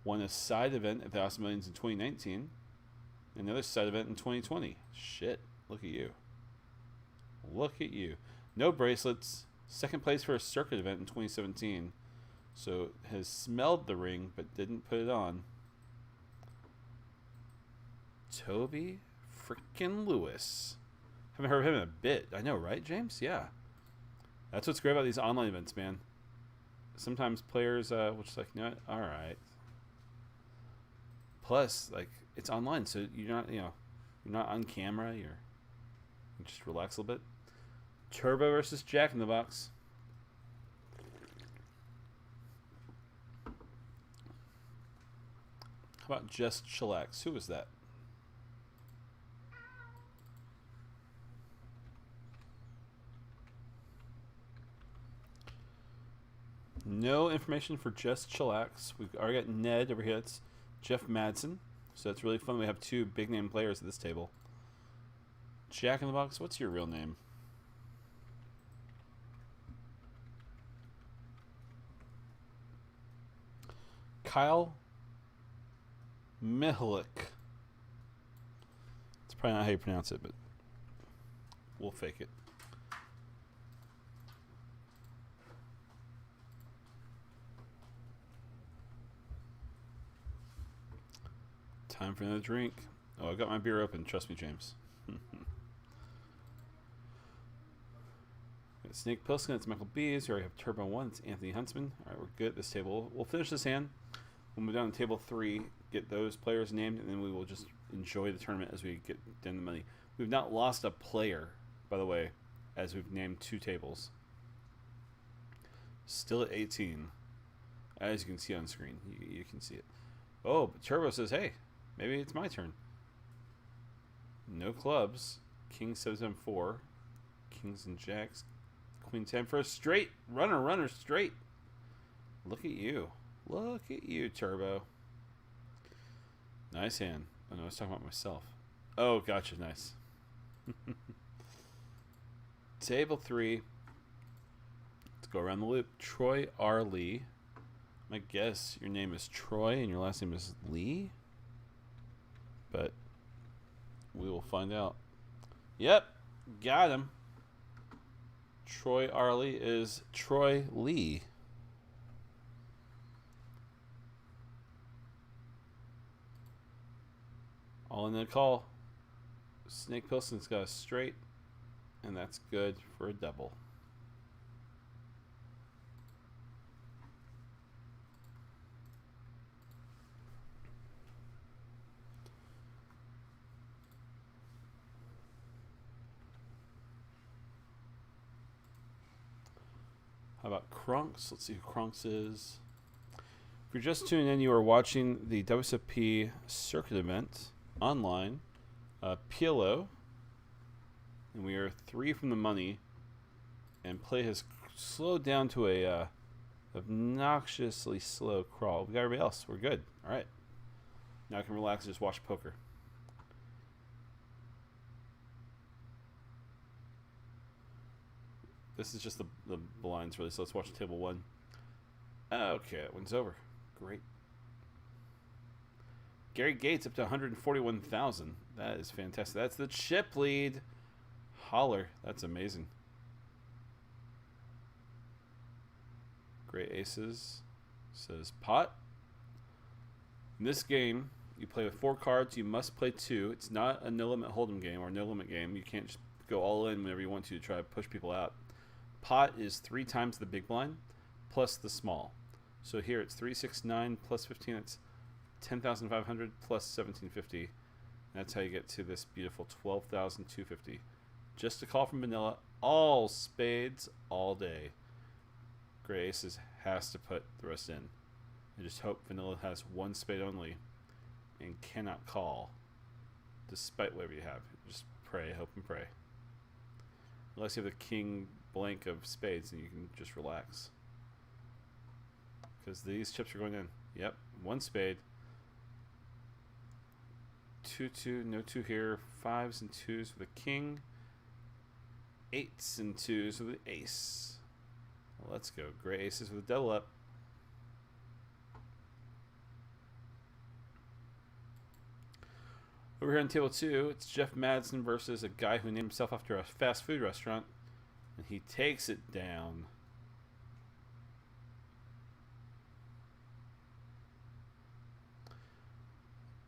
Won a side event at the Aussie Millions in 2019. Another side event in 2020. Shit, look at you. Look at you. No bracelets. Second place for a circuit event in 2017. So has smelled the ring but didn't put it on. Toby frickin' Lewis. Haven't heard of him in a bit. I know, right, James? Yeah. That's what's great about these online events, man. Sometimes players will just like, you know what? All right. Plus, like, it's online, so you're not, you're not on camera. You just relax a little bit. Turbo versus Jack in the Box. How about Just Chillax? Who was that? No information for Just Chillax. We've already got Ned over here. That's Jeff Madsen. So that's really fun. We have two big name players at this table. Jack in the Box, what's your real name? Kyle Mihalik. It's probably not how you pronounce it, but we'll fake it. Time for another drink. Oh, I got my beer open. Trust me, James. Snake Pilsen. It's Michael Bees. We already have Turbo 1. It's Anthony Huntsman. All right, we're good at this table. We'll finish this hand. We'll move down to table 3, get those players named, and then we will just enjoy the tournament as we get down the money. We've not lost a player, by the way, as we've named 2 tables. Still at 18. As you can see on screen. You can see it. Oh, but Turbo says, hey, maybe it's my turn. No clubs. King 7-7-4. Kings and Jacks. Queen 10 for a straight. Runner, straight. Look at you. Look at you, Turbo. Nice hand. Oh, no, I was talking about myself. Oh, gotcha. Nice. Table 3. Let's go around the loop. Troy R. Lee. I guess your name is Troy and your last name is Lee. But we will find out. Yep. Got him. Troy R. Lee is Troy Lee. All in the call. Snake Pilsen's got a straight, and that's good for a double. How about Krunks? Let's see who Krunks is. If you're just tuning in, you are watching the WSOP circuit event online, PLO, and we are 3 from the money, and play has slowed down to a obnoxiously slow crawl. We got everybody else. We're good. All right. Now I can relax and just watch poker. This is just the blinds, really, so let's watch table 1. Okay, that one's over. Great. Gary Gates up to 141,000. That is fantastic. That's the chip lead. Holler. That's amazing. Great aces. Says pot. In this game, you play with 4 cards. You must play 2. It's not a no-limit hold'em game or no-limit game. You can't just go all in whenever you want to try to push people out. Pot is 3 times the big blind plus the small. So here it's 369 plus 15. It's 10,500 plus 1750. That's how you get to this beautiful 12,250. Just a call from Manila. All spades all day. Gray Aces has to put the rest in. I just hope vanilla has one spade only and cannot call, despite whatever you have. Just pray, hope, and pray. Unless you have the king blank of spades, and you can just relax. Because these chips are going in. Yep, one spade. 2-2, no 2 here. 5s and 2s with a king. 8s and 2s with an ace. Well, let's go. Gray aces with a double up. Over here on table 2, it's Jeff Madsen versus a guy who named himself after a fast food restaurant. And he takes it down.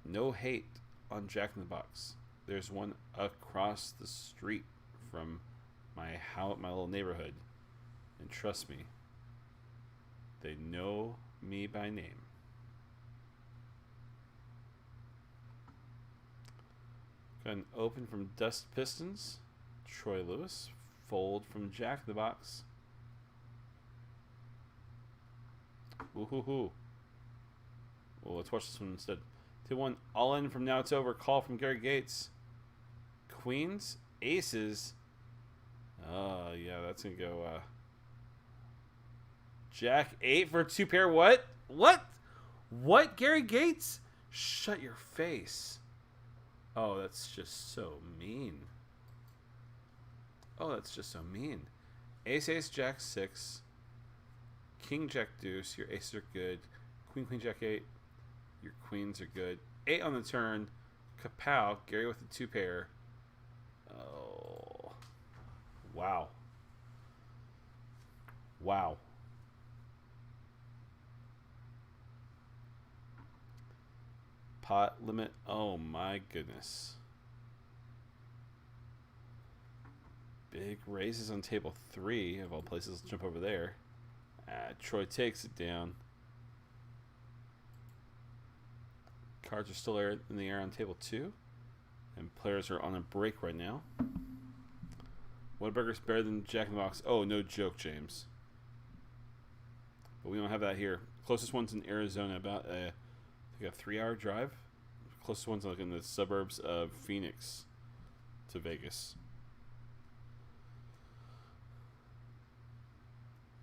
No hate on Jack in the Box. There's one across the street from my little neighborhood. And trust me, they know me by name. Got an open from Dust Pistons. Troy Lewis. Fold from Jack in the Box. Ooh. Well, let's watch this one instead. 2-1. All in from Now It's Over. Call from Gary Gates. Queens. Aces. Oh, yeah, that's going to go... Jack 8 for 2 pair. What? What, Gary Gates? Shut your face. Oh, that's just so mean. Oh, that's just so mean. Ace, ace, jack 6. King, jack, deuce. Your aces are good. Queen, queen, jack 8. Your queens are good. 8 on the turn. Kapow. Gary with the 2 pair. Oh. Wow. Wow. Pot limit. Oh my goodness. Big raises on table 3 of all places. Let's jump over there. Troy takes it down. Cards are still in the air on table 2. And players are on a break right now. Whataburger's better than Jack in the Box. Oh, no joke, James. But we don't have that here. Closest one's in Arizona, about a 3-hour drive. Closest one's like in the suburbs of Phoenix to Vegas.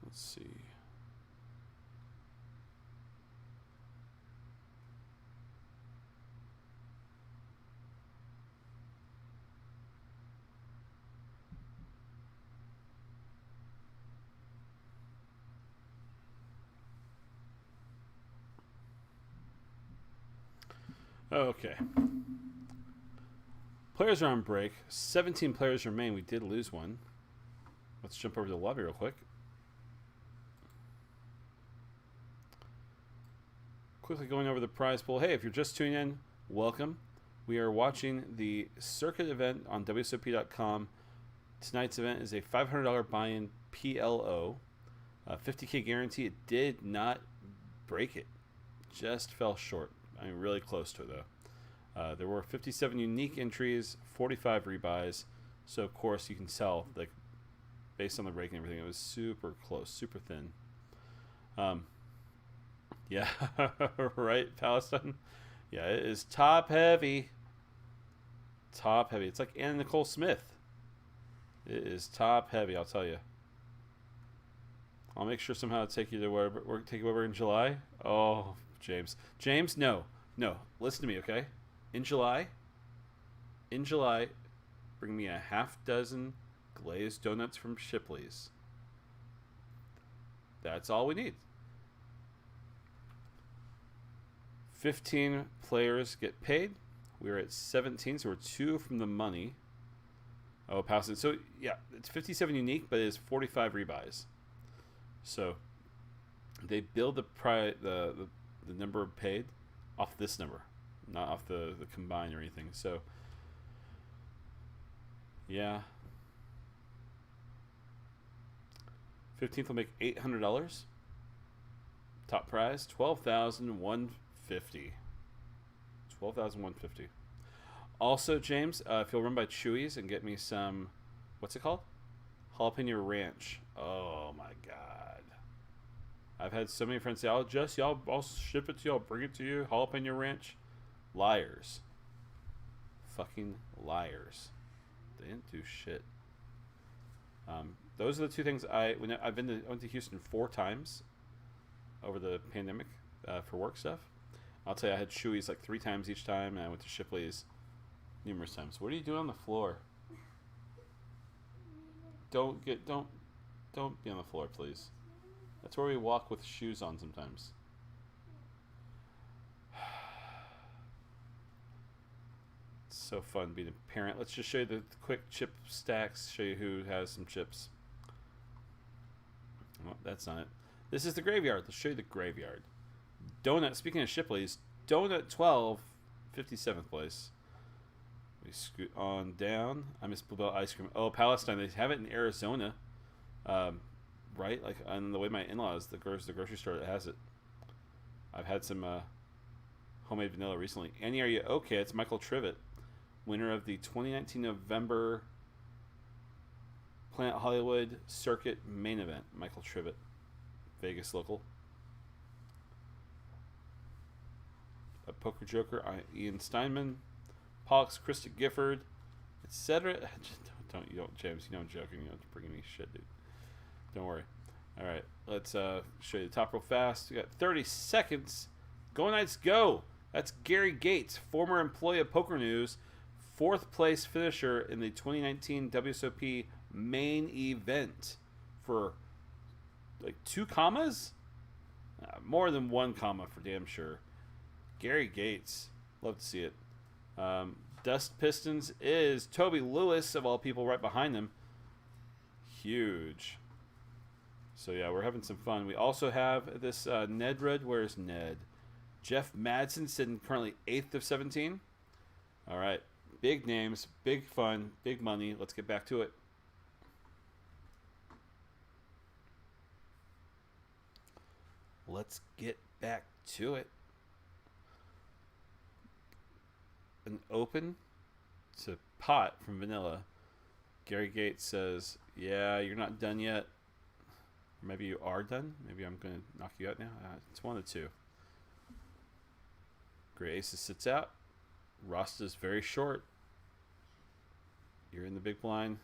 Let's see. Okay. Players are on break. 17 players remain. We did lose one. Let's jump over to the lobby real quick. Quickly going over the prize pool. Hey, if you're just tuning in, welcome. We are watching the circuit event on WSOP.com. Tonight's event is a $500 buy-in PLO. 50K guarantee. It did not break it. Just fell short. I mean, really close to it, though. There were 57 unique entries, 45 rebuys. So, of course, you can tell, like, based on the break and everything, it was super close, super thin. Yeah, right, Palestine? Yeah, it is top heavy. Top heavy. It's like Anna Nicole Smith. It is top heavy, I'll tell you. I'll make sure somehow to take you to where we're take you over in July. Oh, James. James, no. Listen to me, okay? In July, bring me a half dozen glazed donuts from Shipley's. That's all we need. 15 players get paid. We're at 17, so we're 2 from the money. Oh, pass it. So, yeah, it's 57 unique, but it is 45 rebuys. So, they build the number paid off this number, not off the combined or anything. So, yeah. 15th will make $800. Top prize, $12,150. $12,150. Also, James, if you'll run by Chewy's and get me some, what's it called? Jalapeno Ranch. Oh my God. I've had so many friends say, I'll ship it to you, I'll bring it to you, jalapeno ranch. Liars. Fucking liars. They didn't do shit. Those are the two things I went to Houston 4 times over the pandemic for work stuff. I'll tell you, I had Chewy's like 3 times each time, and I went to Shipley's numerous times. What are you doing on the floor? Don't be on the floor, please. That's where we walk with shoes on sometimes. It's so fun being a parent. Let's just show you the quick chip stacks. Show you who has some chips. Oh, that's not it. This is the graveyard. Let's show you the graveyard. Donut. Speaking of Shipley's, Donut 12, 57th place. We scoot on down. I miss Bluebell ice cream. Oh, Palestine. They have it in Arizona, right? Like on the way my in-laws, the grocery store that has it. I've had some homemade vanilla recently. Annie, are you okay? It's Michael Trivet, winner of the 2019 November Planet Hollywood Circuit main event. Michael Trivet, Vegas local. A Poker Joker, Ian Steinman, Pollux, Krista Gifford, etc. James, you know I'm joking. You don't bring me shit, dude. Don't worry. All right, let's show you the top real fast. We got 30 seconds. Go Knights, go! That's Gary Gates, former employee of Poker News, 4th place finisher in the 2019 WSOP main event for like 2 commas? More than 1 comma for damn sure. Gary Gates. Love to see it. Dust Pistons is Toby Lewis, of all people, right behind him. Huge. So, yeah, we're having some fun. We also have this Ned Red. Where's Ned? Jeff Madsen sitting currently 8th of 17. All right. Big names, big fun, big money. Let's get back to it. Let's get back to it. An open to pot from Vanilla. Gary Gates says, yeah, you're not done yet. Or maybe you are done. Maybe I'm going to knock you out now. It's one of the two. Gray Aces sits out. Rasta's very short. You're in the big blind.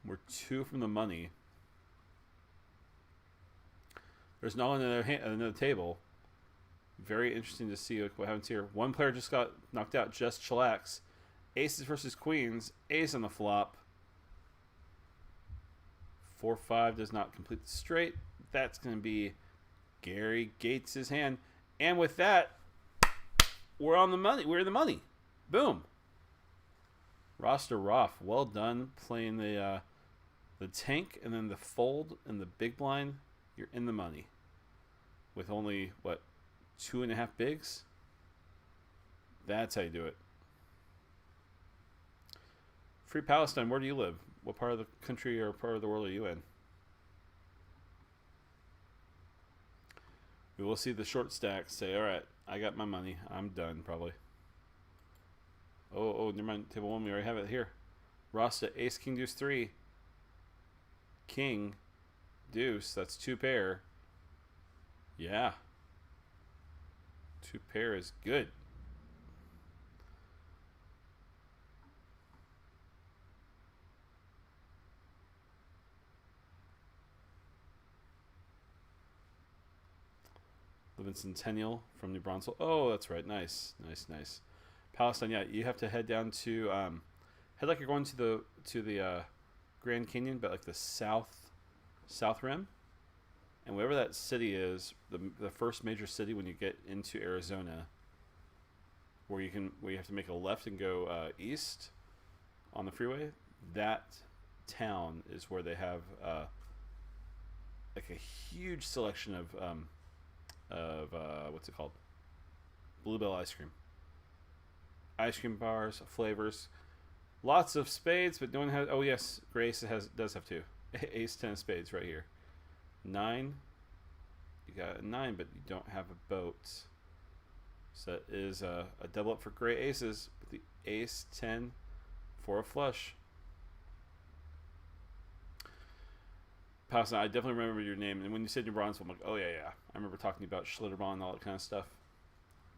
We're 2 from the money. There's not another table. Very interesting to see what happens here. One player just got knocked out. Just chillax. Aces versus queens. Ace on the flop. 4-5 does not complete the straight. That's going to be Gary Gates' hand. And with that, we're on the money. We're in the money. Boom. Roster Roth. Well done playing the tank and then the fold and the big blind. You're in the money. With only, 2.5 bigs? That's how you do it. Free Palestine, where do you live? What part of the country or part of the world are you in? We will see the short stack say, all right, I got my money. I'm done, probably. Oh, never mind. Table 1, we already have it here. Rasta, Ace, King, Deuce, 3. King, Deuce, that's 2 pair. Yeah. 2 pair is good. Live in Centennial from New Brunswick. Oh, that's right. Nice. Palestine, yeah, you have to head down to head like you're going to the Grand Canyon, but like the south rim. And wherever that city is, the first major city when you get into Arizona, where you have to make a left and go east on the freeway, that town is where they have like a huge selection of what's it called? Bluebell ice cream. Ice cream bars, flavors, lots of spades, but no one has. Oh yes, Grace does have 2. Ace 10 of spades right here. 9. You got a 9, but you don't have a boat. So that is a double up for Gray Aces with the Ace 10 for a flush. Pasta, I definitely remember your name. And when you said New Braunfels, I'm like, oh, yeah, yeah. I remember talking about Schlitterbahn and all that kind of stuff.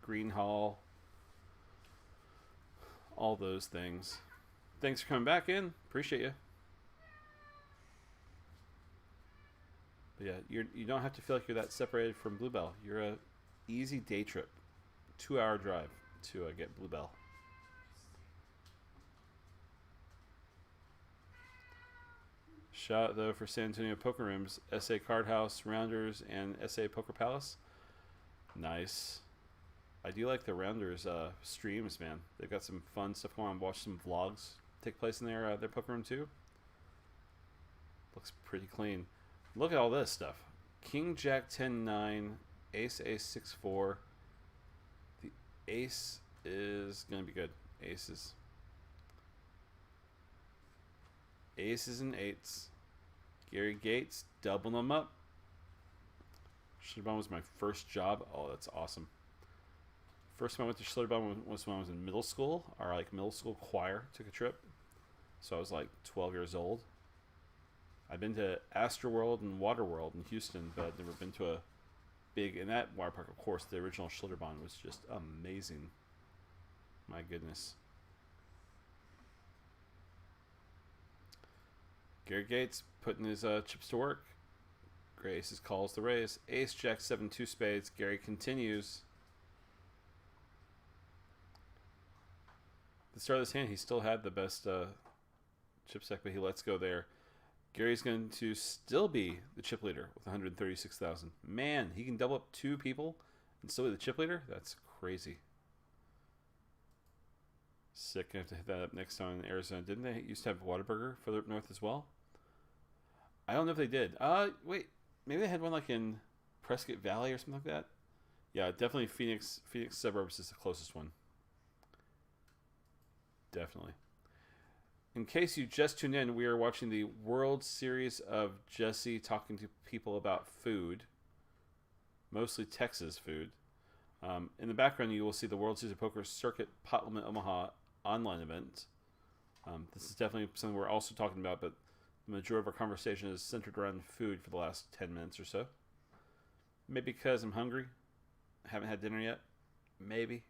Green Hall. All those things. Thanks for coming back in. Appreciate you. But yeah, you don't have to feel like you're that separated from Bluebell. You're a easy day trip. 2-hour drive to get Bluebell. Shout out though for San Antonio Poker Rooms, SA Card House, Rounders, and SA Poker Palace. Nice. I do like the Rounders streams, man. They've got some fun stuff going on. Watch some vlogs take place in their poker room too. Looks pretty clean. Look at all this stuff. King Jack 10-9, Ace Ace 6-4. The Ace is gonna be good. Aces and eights. Gary Gates doubling them up. Schlitterbahn was my first job. Oh, that's awesome. First time I went to Schlitterbahn was when I was in middle school. Our middle school choir took a trip. So I was 12 years old. I've been to Astroworld and Waterworld in Houston, but I've never been to a big. In that water park, of course, the original Schlitterbahn was just amazing. My goodness. Gary Gates putting his chips to work. Gray Aces calls the raise. Ace Jack 7-2 spades. Gary continues. At the start of this hand, he still had the best chip stack, but he lets go there. Gary's going to still be the chip leader with 136,000. Man, he can double up 2 people and still be the chip leader? That's crazy. Sick. I have to hit that up next time in Arizona. Didn't they used to have Whataburger further up north as well? I don't know if they did. Wait. Maybe they had one in Prescott Valley or something like that. Yeah, definitely Phoenix suburbs is the closest one. Definitely. In case you just tuned in, we are watching the World Series of Jesse talking to people about food. Mostly Texas food. In the background, you will see the World Series of Poker Circuit Pot Limit Omaha online event. This is definitely something we're also talking about, but the majority of our conversation is centered around food for the last 10 minutes or so. Maybe because I'm hungry. I haven't had dinner yet. Maybe.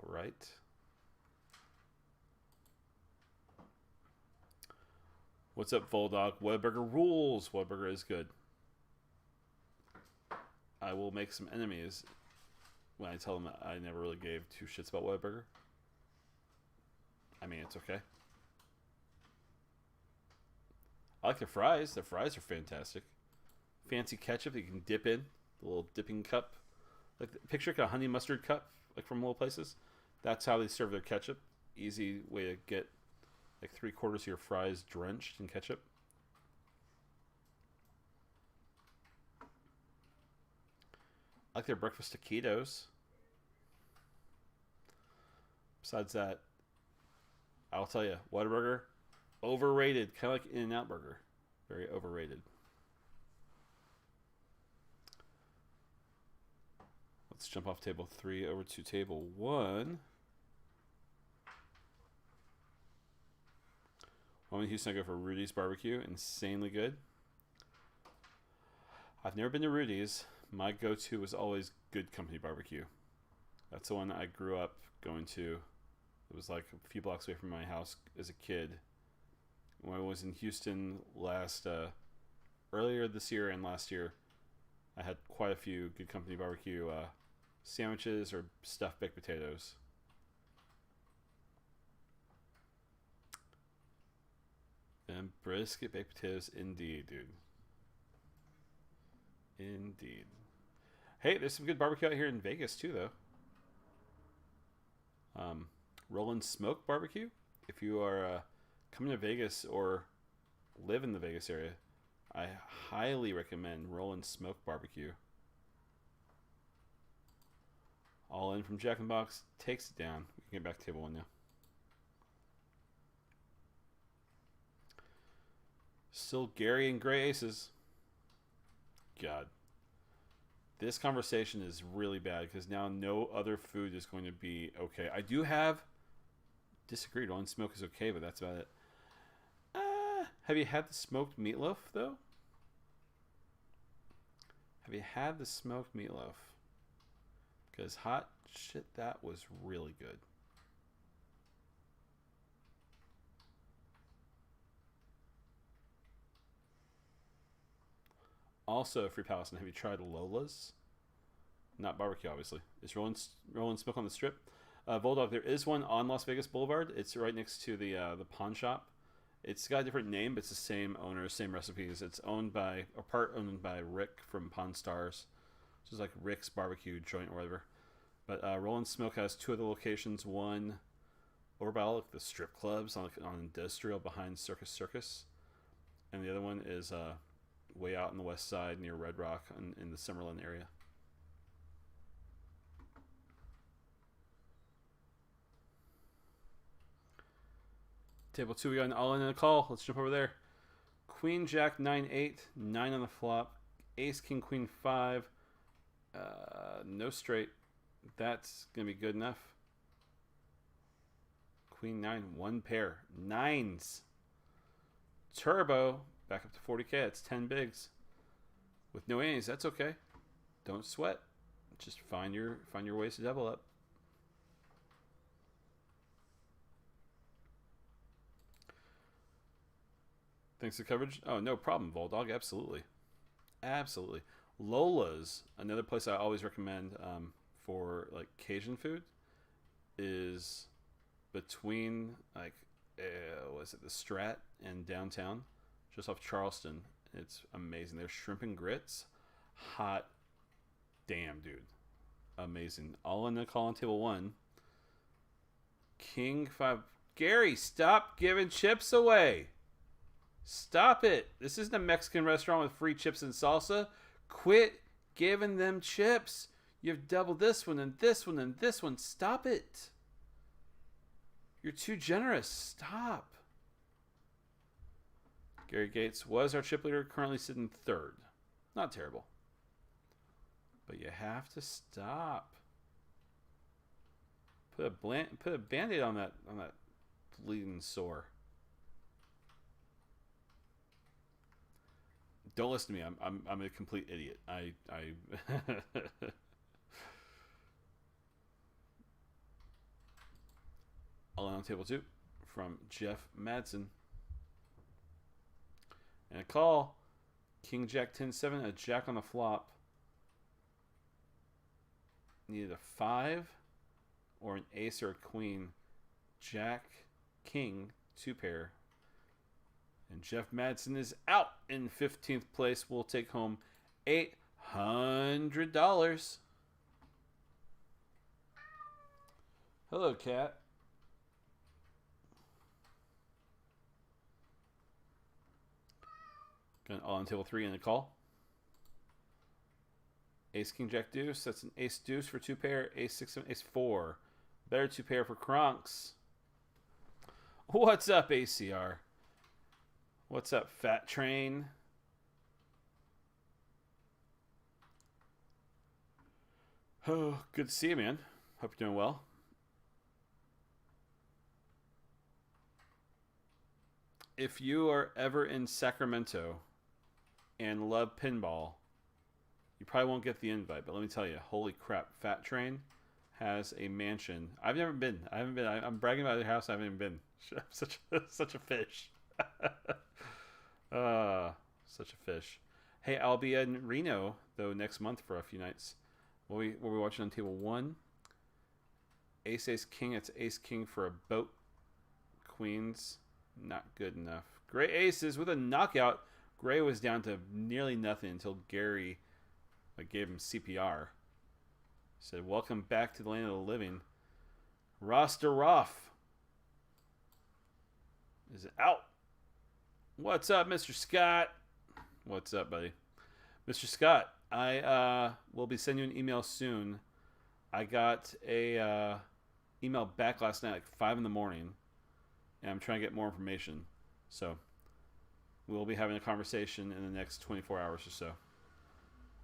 Right. What's up, Voldog? Whataburger rules. Whataburger is good. I will make some enemies when I tell them I never really gave 2 shits about Whataburger. I mean, it's okay. I like their fries. Their fries are fantastic. Fancy ketchup that you can dip in. The little dipping cup. Picture a honey mustard cup, from little places. That's how they serve their ketchup. Easy way to get 3/4 of your fries drenched in ketchup. I like their breakfast taquitos. Besides that, I'll tell you, Whataburger, overrated. Kind of like In-N-Out Burger. Very overrated. Let's jump off table 3 over to table 1. When in Houston, I go for Rudy's Barbecue. Insanely good. I've never been to Rudy's. My go-to was always Good Company Barbecue. That's the one I grew up going to. It was a few blocks away from my house as a kid. When I was in Houston earlier this year and last year, I had quite a few Good Company Barbecue sandwiches or stuffed baked potatoes. And brisket baked potatoes, indeed, dude. Indeed. Hey, there's some good barbecue out here in Vegas too, though. Rollin' Smoke Barbecue. If you are coming to Vegas or live in the Vegas area, I highly recommend Rollin' Smoke Barbecue. All in from Jack in the Box takes it down. We can get back to table 1 now. Still Gary and Gray Aces. God. This conversation is really bad because now no other food is going to be okay. I do have disagree. Rolling smoke is okay, but that's about it. Have you had the smoked meatloaf, though? Have you had the smoked meatloaf? Because hot shit, that was really good. Also, Free Palestine, have you tried Lola's? Not barbecue, obviously. It's rolling smoke on the strip. Bulldog, there is one on Las Vegas Boulevard. It's right next to the pawn shop. It's got a different name, but it's the same owner, same recipes. It's owned by Rick from Pawn Stars. So it's like Rick's barbecue joint or whatever. But Rolling Smoke has two other locations. One over by all like the strip clubs on Industrial behind Circus. And the other one is way out on the west side near Red Rock in the Summerlin area. Table 2, we got an all-in and a call. Let's jump over there. Queen, Jack, 9-8. 9 on the flop. Ace, King, Queen, 5. No straight. That's going to be good enough. Queen, 9. 1 pair. 9s. Turbo. Back up to 40K. That's 10 bigs. With no A's, that's okay. Don't sweat. Just find your ways to double up. Thanks for coverage. Oh, no problem, Bulldog. Absolutely. Absolutely. Lola's, another place I always recommend for like Cajun food, is between like was it the Strat and downtown, just off Charleston. It's amazing. There's shrimp and grits, hot damn, dude, amazing. All in the call on table 1. King 5. Gary, stop giving chips away. Stop it. This isn't a Mexican restaurant with free chips and salsa. Quit giving them chips. You've doubled this one and this one and this one. Stop it. You're too generous. Stop. Gary Gates was our chip leader, currently sitting 3rd. Not terrible. But you have to stop. Put a Band-Aid on that bleeding sore. Don't listen to me. I'm a complete idiot. I All in on table 2 from Jeff Madsen. And a call. King Jack 10-7, a Jack on the flop. Needed a 5 or an ace or a queen. Jack, King, 2 pair. And Jeff Madsen is out in 15th place. We'll take home $800. Hello, cat. Going all on table 3 in the call. Ace, King, Jack, Deuce. That's an ace, deuce for 2 pair. Ace, 6, 7, ace, 4. Better 2 pair for Kronks. What's up, ACR? What's up, Fat Train? Oh, good to see you, man. Hope you're doing well. If you are ever in Sacramento and love pinball, you probably won't get the invite, but let me tell you, holy crap, Fat Train has a mansion. I've never been. I haven't been. I'm bragging about their house. I haven't even been. Such a fish. Such a fish. Hey, I'll be in Reno though next month for a few nights. What we watching on table 1? Ace, Ace, King. It's Ace, King for a boat. Queens, not good enough. Gray aces with a knockout. Gray was down to nearly nothing until Gary gave him CPR. Said, "Welcome back to the land of the living." Roster Roth is out. What's up, Mr. Scott? What's up, buddy? Mr. Scott, I will be sending you an email soon. I got a email back last night, like 5 in the morning, and I'm trying to get more information. So we'll be having a conversation in the next 24 hours or so.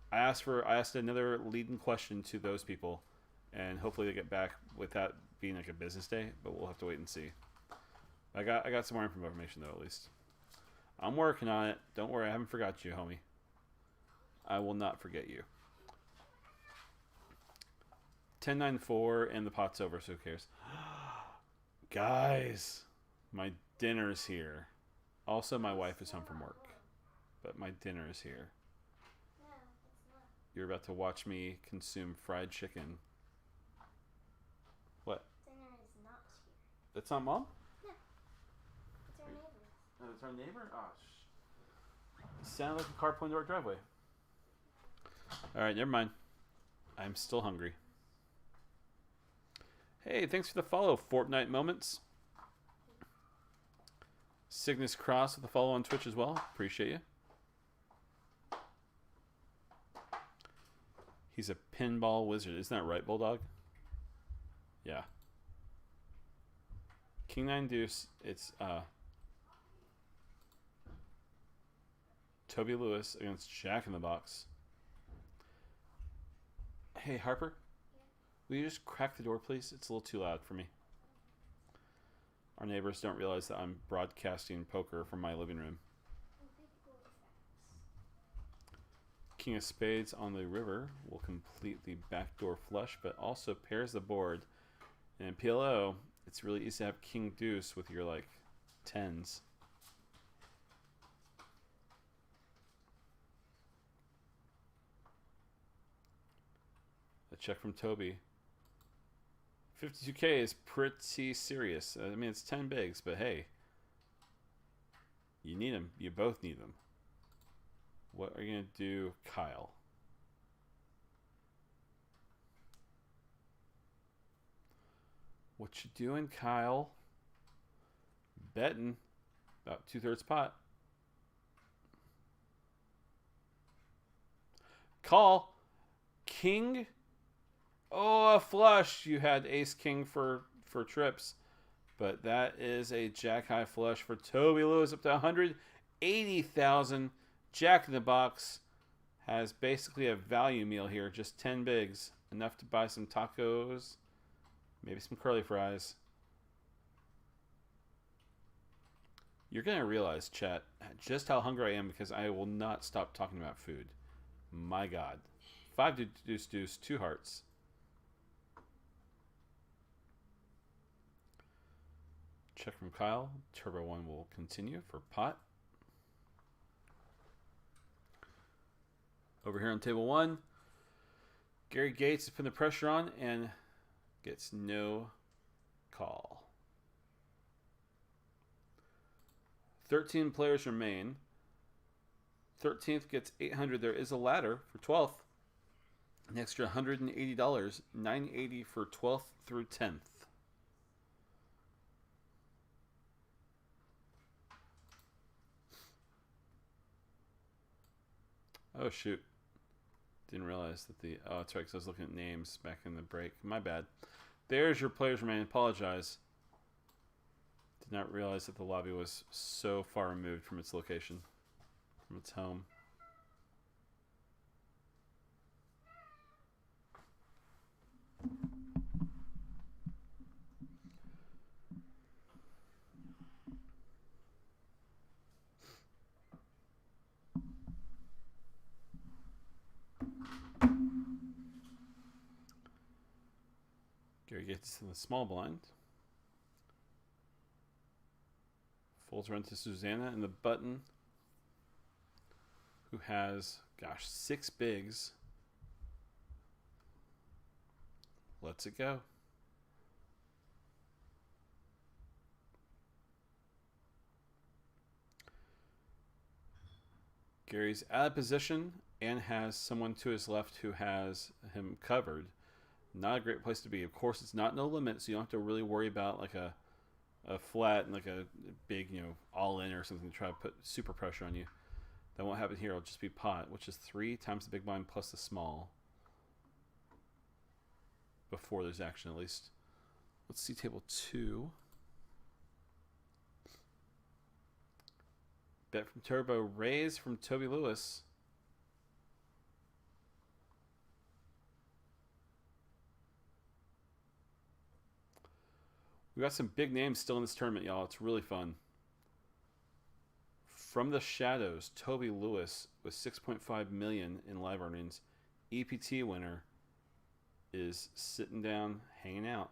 I asked another leading question to those people, and hopefully they get back without being like a business day. But we'll have to wait and see. I got some more information though, at least. I'm working on it. Don't worry, I haven't forgot you, homie. I will not forget you. 10-9-4 and the pot's over, so who cares? Guys, my dinner's here. Also, my wife is home from work, but my dinner is here. No, it's not. You're about to watch me consume fried chicken. What? Dinner is not here. That's not Mom? No. It's our neighbors. Oh, it's our neighbor? Oh, sounded like a car pulling to our driveway. Alright, never mind. I'm still hungry. Hey, thanks for the follow, Fortnite Moments. Cygnus Cross with the follow on Twitch as well. Appreciate you. He's a pinball wizard. Isn't that right, Bulldog? Yeah. King 9 Deuce. It's Toby Lewis against Jack in the Box. Hey, Harper. Yeah. Will you just crack the door, please? It's a little too loud for me. Our neighbors don't realize that I'm broadcasting poker from my living room. King of Spades on the river will complete the backdoor flush, but also pairs the board. And in PLO, it's really easy to have King Deuce with your, like, tens. A check from Toby. 52K is pretty serious. I mean, it's 10 bigs, but hey. You need them. You both need them. What are you going to do, Kyle? What you doing, Kyle? Betting. About 2/3 pot. Call. King. Oh, a flush. You had ace king for trips. But that is a jack high flush for Toby Lewis up to 180,000. Jack in the Box has basically a value meal here. Just 10 bigs. Enough to buy some tacos. Maybe some curly fries. You're going to realize, chat, just how hungry I am because I will not stop talking about food. My God. 5 deuce deuce, 2 hearts. Check from Kyle. Turbo 1 will continue for pot. Over here on table 1, Gary Gates is putting the pressure on and gets no call. 13 players remain. 13th gets 800. There is a ladder for 12th. An extra $180. $980 for 12th through 10th. Oh, shoot. Didn't realize that the... Oh, that's right, because I was looking at names back in the break. My bad. There's your players remaining. Apologize. Did not realize that the lobby was so far removed from its location, from its home. Gary gets in the small blind. Folds around to Susanna and the button, who has, gosh, 6 bigs. Let's it go. Gary's out of position and has someone to his left who has him covered. Not a great place to be. Of course, it's not no limit, so you don't have to really worry about like a flat and like a big, all in or something to try to put super pressure on you. That won't happen here. It'll just be pot, which is 3 times the big blind plus the small. Before there's action, at least. Let's see table 2. Bet from Turbo, raise from Toby Lewis. We got some big names still in this tournament, y'all. It's really fun. From the Shadows, Toby Lewis with 6.5 million in live earnings. EPT winner is sitting down, hanging out.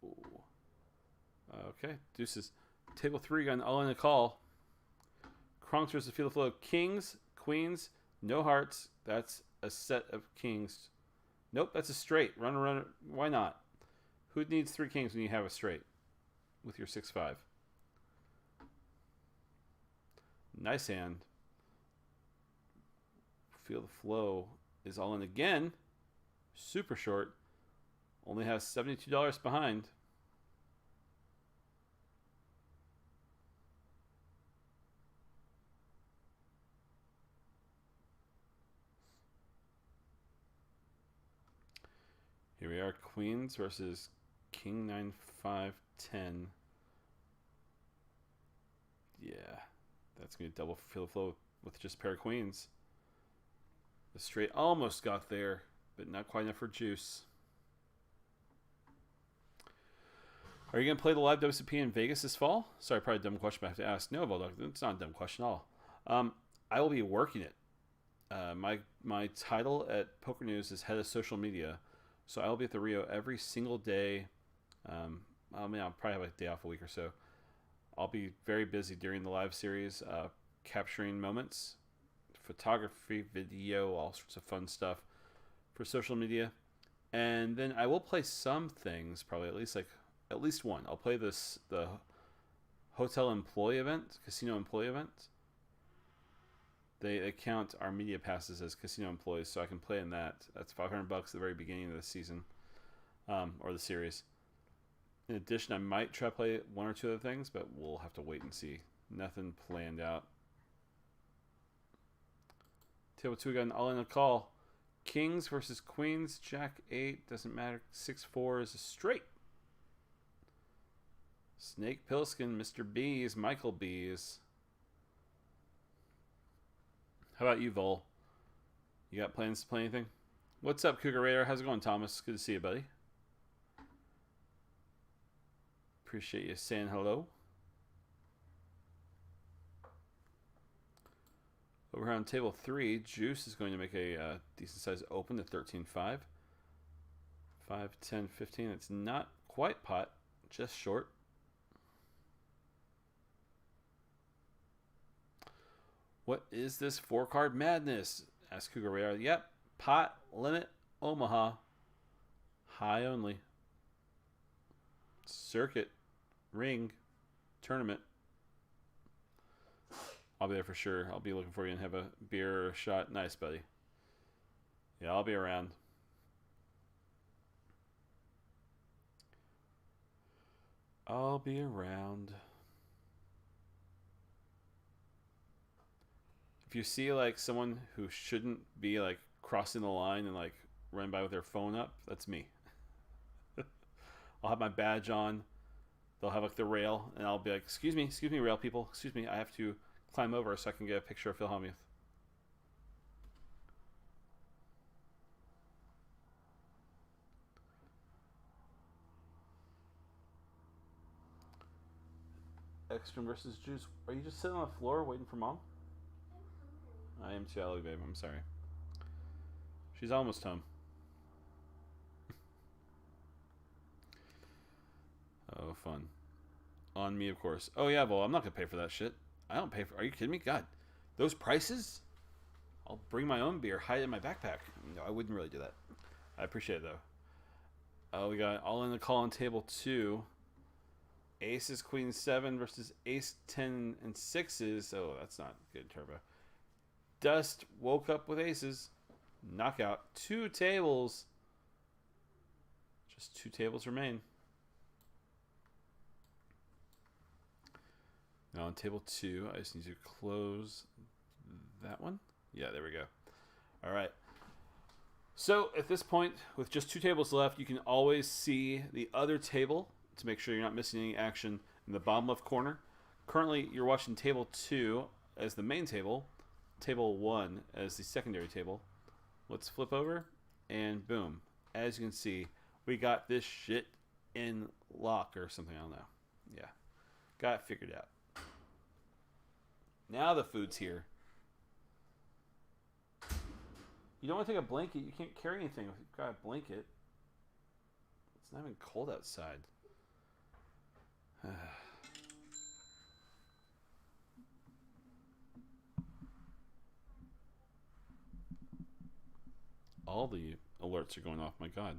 Ooh. Okay, deuces. Table 3 got an all in a call. Kronks versus Field of Flow. Kings, queens, no hearts. That's a set of kings. Nope, that's a straight. Run. Why not? Who needs 3 kings when you have a straight with your 6-5? Nice hand. Feel the Flow is all in again. Super short. Only has $72 behind. Here we are, queens versus king 9, 5, 10. Yeah, that's going to be double Feel the Flow with just a pair of queens. The straight almost got there, but not quite enough for juice. Are you going to play the live WSOP in Vegas this fall? Sorry, probably a dumb question, but I have to ask. No, Bulldog, it's not a dumb question at all. I will be working it. My title at Poker News is head of social media, so I will be at the Rio every single day. I'll probably have a day off a week or so. I'll be very busy during the live series, capturing moments, photography, video, all sorts of fun stuff for social media. And then I will play some things, probably at least one. I'll play the hotel employee event, casino employee event. They count our media passes as casino employees, so I can play in that. That's $500 at the very beginning of the season, or the series. In addition, I might try to play 1 or 2 other things, but we'll have to wait and see. Nothing planned out. Table 2 got an all in a call. Kings versus queens. Jack 8 doesn't matter. 6-4 is a straight. Snake Pilskin, Mr. B's, Michael B's. How about you, Vol? You got plans to play anything? What's up, Cougar Raider? How's it going, Thomas? Good to see you, buddy. Appreciate you saying hello. Over here on table 3, Juice is going to make a decent size open to 13-5. 5, 10, 15. It's not quite pot, just short. What is this 4-card madness? Asked Cougar Raider. Yep, pot, limit, Omaha. High only. Circuit, ring, tournament. I'll be there for sure. I'll be looking for you and have a beer or a shot. Nice, buddy. Yeah, I'll be around. I'll be around. If you see like someone who shouldn't be like crossing the line and like running by with their phone up, that's me. I'll have my badge on. They'll have like the rail, and I'll be like, excuse me, rail people. Excuse me, I have to climb over so I can get a picture of Phil Hellmuth. Ekstrom versus Juice. Are you just sitting on the floor waiting for Mom? I am too, Ellie, babe. I'm sorry. She's almost home. Oh, fun. On me, of course. Oh, yeah, well, I'm not going to pay for that shit. I don't pay for... Are you kidding me? God. Those prices? I'll bring my own beer, hide it in my backpack. No, I wouldn't really do that. I appreciate it, though. Oh, we got all in the call on table 2. Aces, Queen 7 versus Ace 10 and 6s. Oh, that's not good, Turbo. Dust woke up with aces. Knockout. 2 tables. Just 2 tables remain. Now on table 2, I just need to close that one. Yeah, there we go. All right. So at this point, with just 2 tables left, you can always see the other table to make sure you're not missing any action in the bottom left corner. Currently, you're watching table 2 as the main table, table 1 as the secondary table. Let's flip over, and boom. As you can see, We got this shit in lock or something. I don't know. Yeah. Got it figured out. Now the food's here. You don't want to take a blanket. You can't carry anything if you've got a blanket. It's not even cold outside. All the alerts are going off. My God.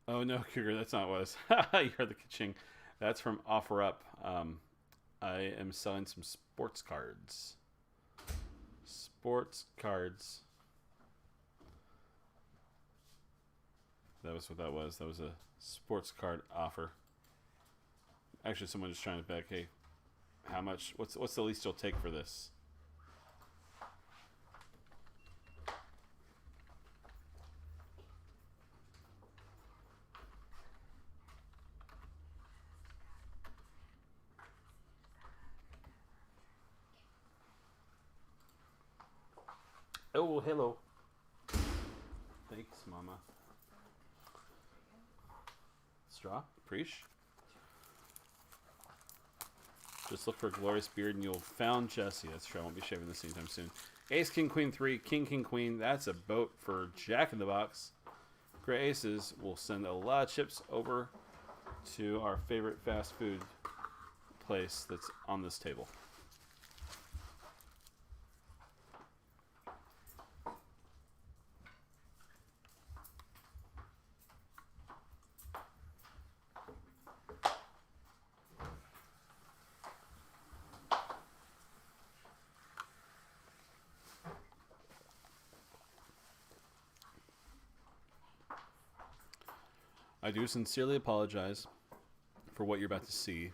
Oh no, Cougar, that's not what it was. You heard the ka-ching. That's from OfferUp. I am selling some sports cards. Sports cards. That was what that was. That was a sports card offer. Actually, someone just trying to beg, hey, how much? What's the least you'll take for this? Oh, hello. Thanks, Mama. Straw? Preach? Just look for a glorious beard and you'll found Jesse. That's true. I won't be shaving this anytime soon. Ace, King, Queen, 3. King, King, Queen. That's a boat for Jack in the Box. Great Aces will send a lot of chips over to our favorite fast food place that's on this table. I do sincerely apologize for what you're about to see.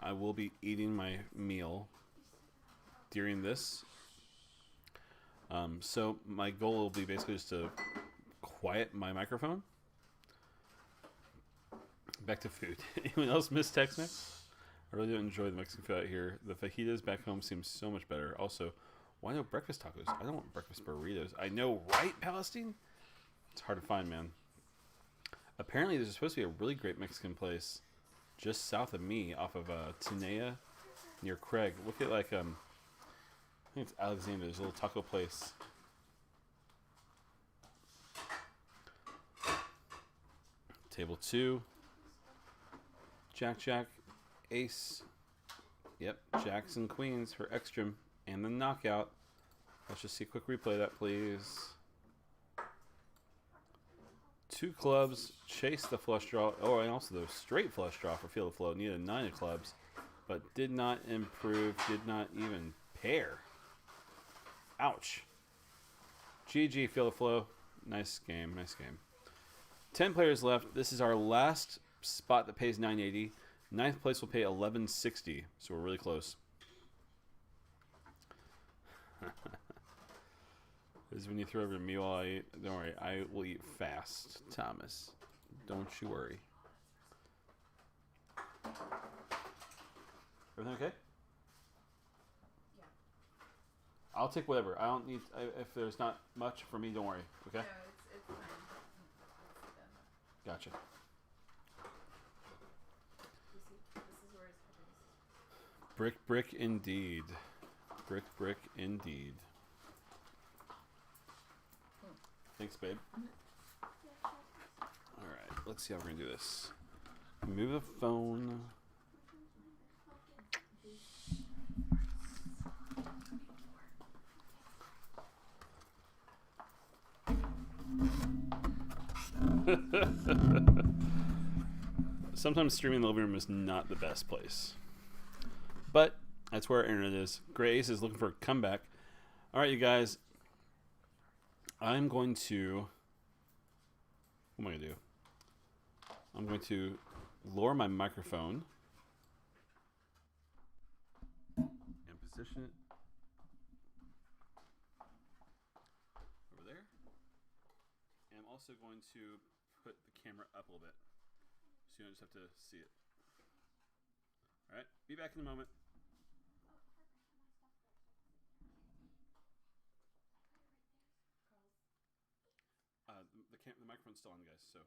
I will be eating my meal during this. So my goal will be basically just to quiet my microphone. Back to food. Anyone else miss Tex-Mex? I really do enjoy the Mexican food out here. The fajitas back home seem so much better. Also, why no breakfast tacos? I don't want breakfast burritos. I know, right, Palestine? It's hard to find, man. Apparently, there's supposed to be a really great Mexican place just south of me, off of Tinea, near Craig. Look at I think it's Alexander. There's a little taco place. Table 2. Jack, Jack, Ace. Yep, Jacks and Queens for Extreme and the knockout. Let's just see a quick replay of that, please. 2 clubs, chase the flush draw. Oh, and also the straight flush draw for Field of Flow. Needed 9 of clubs, but did not improve, did not even pair. Ouch. GG, Field of Flow. Nice game, nice game. 10 players left. This is our last spot that pays $9.80. 9th place will pay $11.60, so we're really close. This is when you throw over me while I eat. Don't worry, I will eat fast, Thomas. Don't you worry. Everything okay? Yeah. I'll take whatever. I don't need. If there's not much for me, don't worry. Okay. No, it's fine. Gotcha. You see, this is where his head is. Brick, brick, indeed. Brick, brick, indeed. Thanks, babe. Alright, let's see how we're going to do this. Move the phone. Sometimes streaming in the living room is not the best place. But that's where our internet is. Grace is looking for a comeback. Alright, you guys. I'm going to... What am I going to do? I'm going to lower my microphone and position it over there. also going to put the camera up a little bit, so you don't just have to see it. All right, be back in a moment. Oh, perfect. My stuff there. Carl's. The microphone's still on, guys. So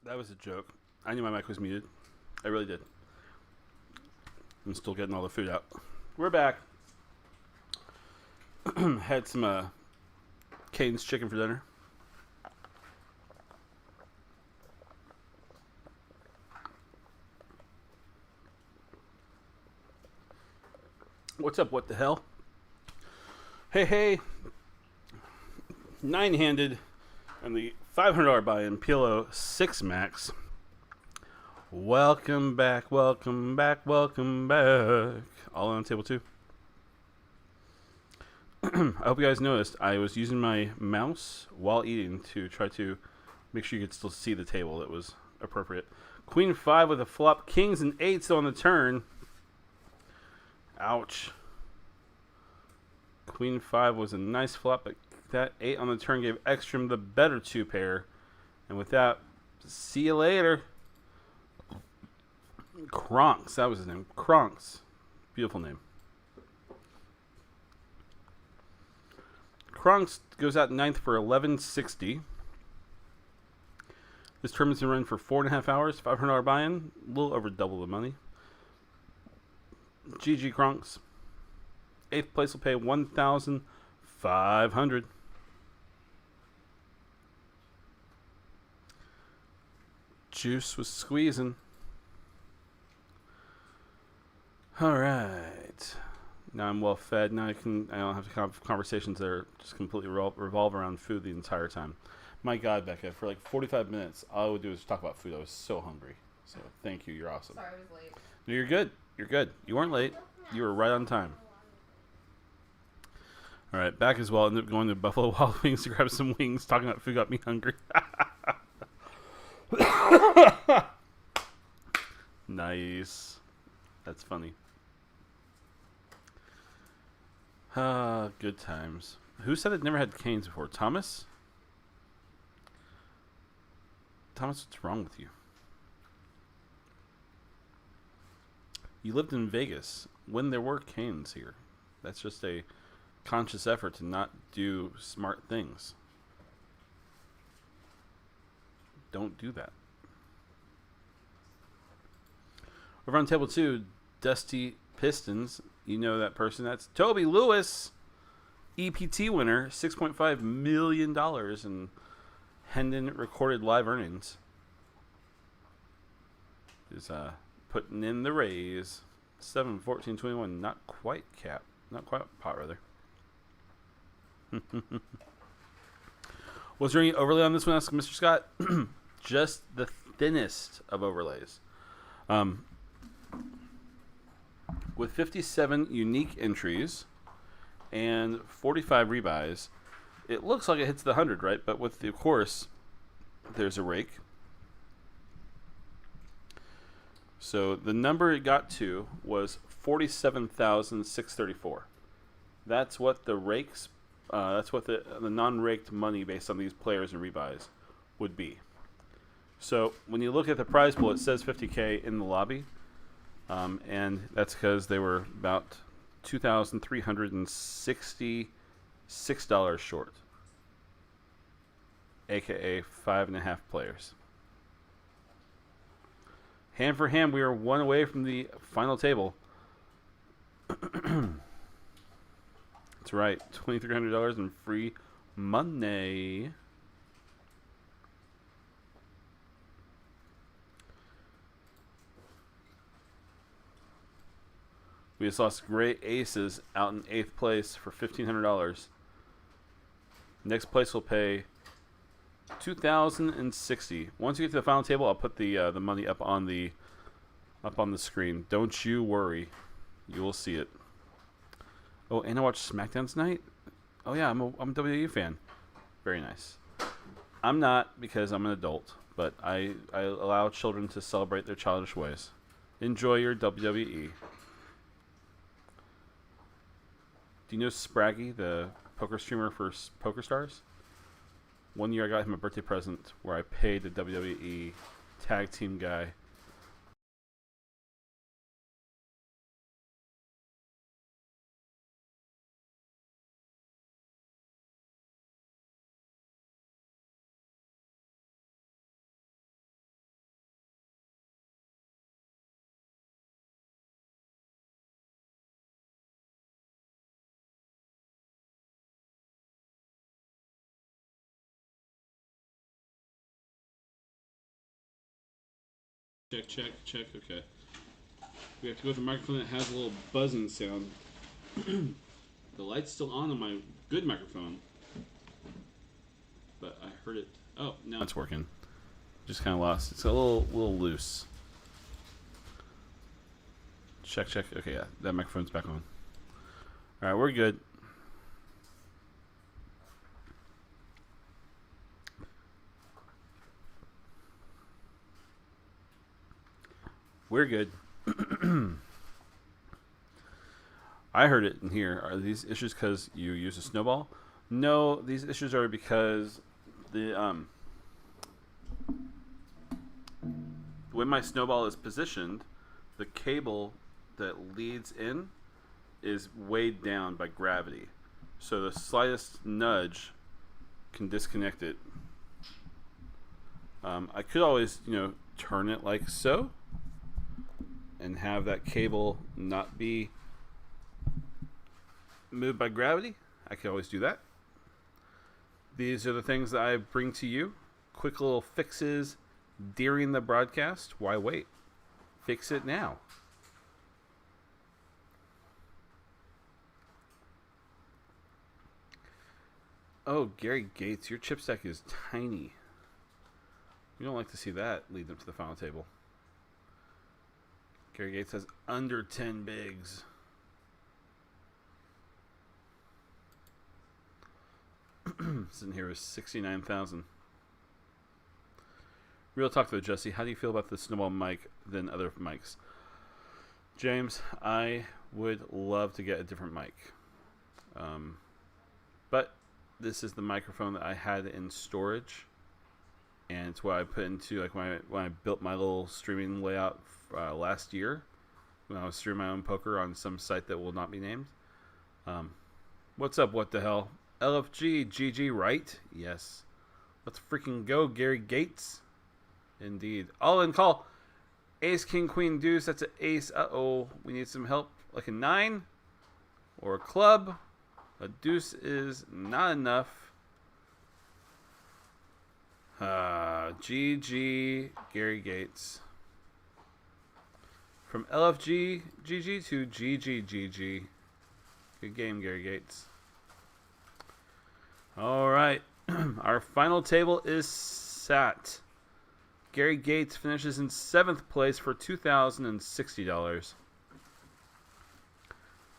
That was a joke. I knew my mic was muted. I really did. I'm still getting all the food out. We're back. Had some Cane's chicken for dinner. What's up? What the hell? Hey. Nine-handed and the $500 buy-in PLO 6 Max. Welcome back. All on table 2. I hope you guys noticed I was using my mouse while eating to try to make sure you could still see the table. That was appropriate. Queen 5 with a flop. Kings and 8s on the turn. Ouch. Queen 5 was a nice flop, but that 8 on the turn gave Ekstrom the better 2 pair. And with that, see you later. Kronks, that was his name. Kronks. Beautiful name. Kronks goes out 9th for $11.60. This tournament's been running for 4.5 hours. $500 buy-in. A little over double the money. GG Kronks. 8th place will pay $1,500. Juice was squeezing. All right. Now I'm well fed. Now I don't have to have conversations that are just completely revolve around food the entire time. My God, Becca, for like 45 minutes, all I would do is talk about food. I was so hungry. So thank you. You're awesome. Sorry I was late. No, you're good. You're good. You weren't late. You were right on time. All right, back as well. Ended up going to Buffalo Wild Wings to grab some wings. Talking about food got me hungry. Nice. That's funny. Good times. Who said it never had Canes before? Thomas? Thomas, what's wrong with you? You lived in Vegas when there were Canes here. That's just a conscious effort to not do smart things. Don't do that. Over on table 2, Dusty Pistons. You know that person. That's Toby Lewis, EPT winner, $6.5 million in Hendon recorded live earnings. Is putting in the raise. 7, 14, 21. Not quite cap. Not quite pot, rather. Was there any overlay on this one? Asked Mr. Scott. Just the thinnest of overlays. With 57 unique entries and 45 rebuys, it looks like it hits the 100, right? But with the, of course, there's a rake. So the number it got to was 47,634. That's what the rakes, that's what the non-raked money based on these players and rebuys would be. So when you look at the prize pool, it says 50K in the lobby. And that's because they were about $2,366 short, aka 5.5 players. Hand for hand, we are one away from the final table. That's right, $2,300 in free money. We just lost Great Aces out in 8th place for $1,500. Next place will pay $2,060. Once you get to the final table, I'll put the money up on the screen. Don't you worry, you will see it. Oh, and I watched SmackDown tonight. Oh yeah, I'm a WWE fan. Very nice. I'm not because I'm an adult, but I allow children to celebrate their childish ways. Enjoy your WWE. Do you know Spraggy, the poker streamer for Poker Stars? One year I got him a birthday present where I paid the WWE tag team guy Check, check, check. Okay. We have to go with a microphone that has a little buzzing sound. The light's still on my good microphone, but I heard it. Oh, now it's working. Just kind of lost. It's a little loose. Check, check. Okay, yeah, that microphone's back on. All right, we're good. We're good. I heard it in here. Are these issues because you use a snowball? No, these issues are because the when my snowball is positioned, the cable that leads in is weighed down by gravity. So the slightest nudge can disconnect it. I could always, turn it like so and have that cable not be moved by gravity. I could always do that. These are the things that I bring to you. Quick little fixes during the broadcast. Why wait? Fix it now. Oh, Gary Gates, your chip stack is tiny. We don't like to see that lead them to the final table. Gary Gates has under 10 bigs. Sitting here is 69,000. Real talk though, Jesse. How do you feel about the snowball mic than other mics? James, I would love to get a different mic. But this is the microphone that I had in storage. And it's what I put into, like, when I built my little streaming layout last year, when I was streaming my own poker on some site that will not be named. What's up, what the hell? LFG, GG, right? Yes. Let's freaking go, Gary Gates. Indeed. All in call. Ace, king, queen, deuce. That's an ace. Uh-oh. We need some help. Like a 9 or a club. A deuce is not enough. GG, Gary Gates. From LFG, GG to GG. Good game, Gary Gates. All right. Our final table is sat. Gary Gates finishes in 7th place for $2,060.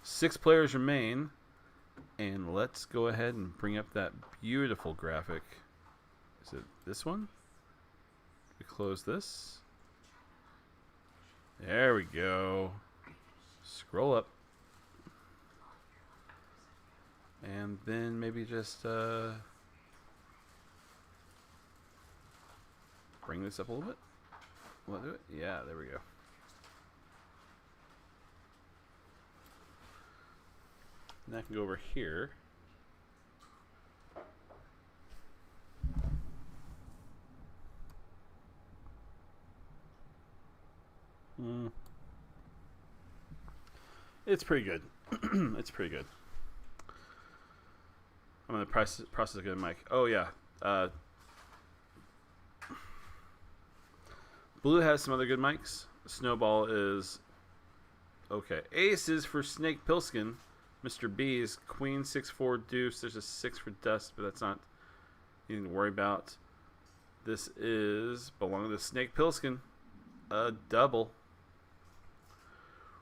6 players remain. And let's go ahead and bring up that beautiful graphic. Is it this one? We close this. There we go. Scroll up. And then maybe just bring this up a little bit. Will that do it? Yeah, there we go. And I can go over here. It's pretty good. It's pretty good. I'm going to process a good mic. Oh, yeah. Blue has some other good mics. Snowball is okay. Ace is for Snake Pilskin. Mr. B is Queen 6-4 deuce. There's a 6 for Dust, but that's not anything to worry about. This is belonging to Snake Pilskin. A double.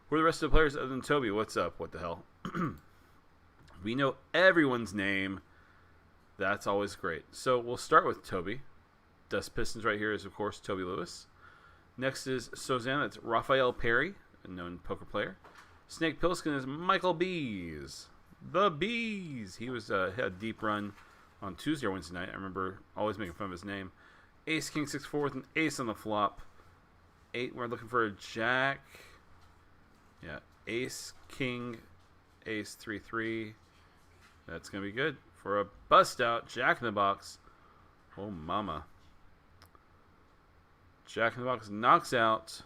Who are the rest of the players other than Toby? What's up? What the hell? We know everyone's name. That's always great. So we'll start with Toby. Dust Pistons right here is, of course, Toby Lewis. Next is Suzanne. That's Raphael Perry, a known poker player. Snake Pilskin is Michael Bees. The Bees. He was had a deep run on Tuesday or Wednesday night. I remember always making fun of his name. Ace, King 6-4 with an ace on the flop. 8, we're looking for a jack. Yeah, Ace, King, Ace 3-3. That's going to be good. For a bust out, Jack in the Box. Oh, mama. Jack in the Box knocks out.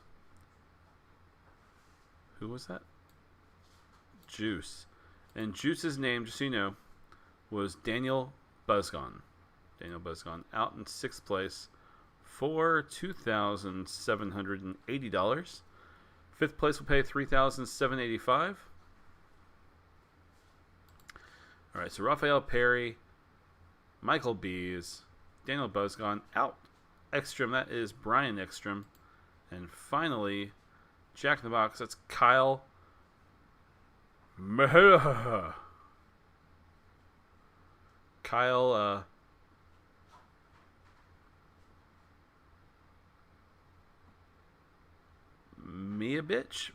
Who was that? Juice. And Juice's name, just so you know, was Daniel Buzzgon. Daniel Buzzgon out in 6th place for $2,780. Fifth place will pay $3,785. All right, so Raphael Perry, Michael Bees, Daniel Buzgon out. Ekstrom, that is Brian Ekstrom. And finally, Jack in the Box, that's Kyle Mejia. Kyle, Mihilich?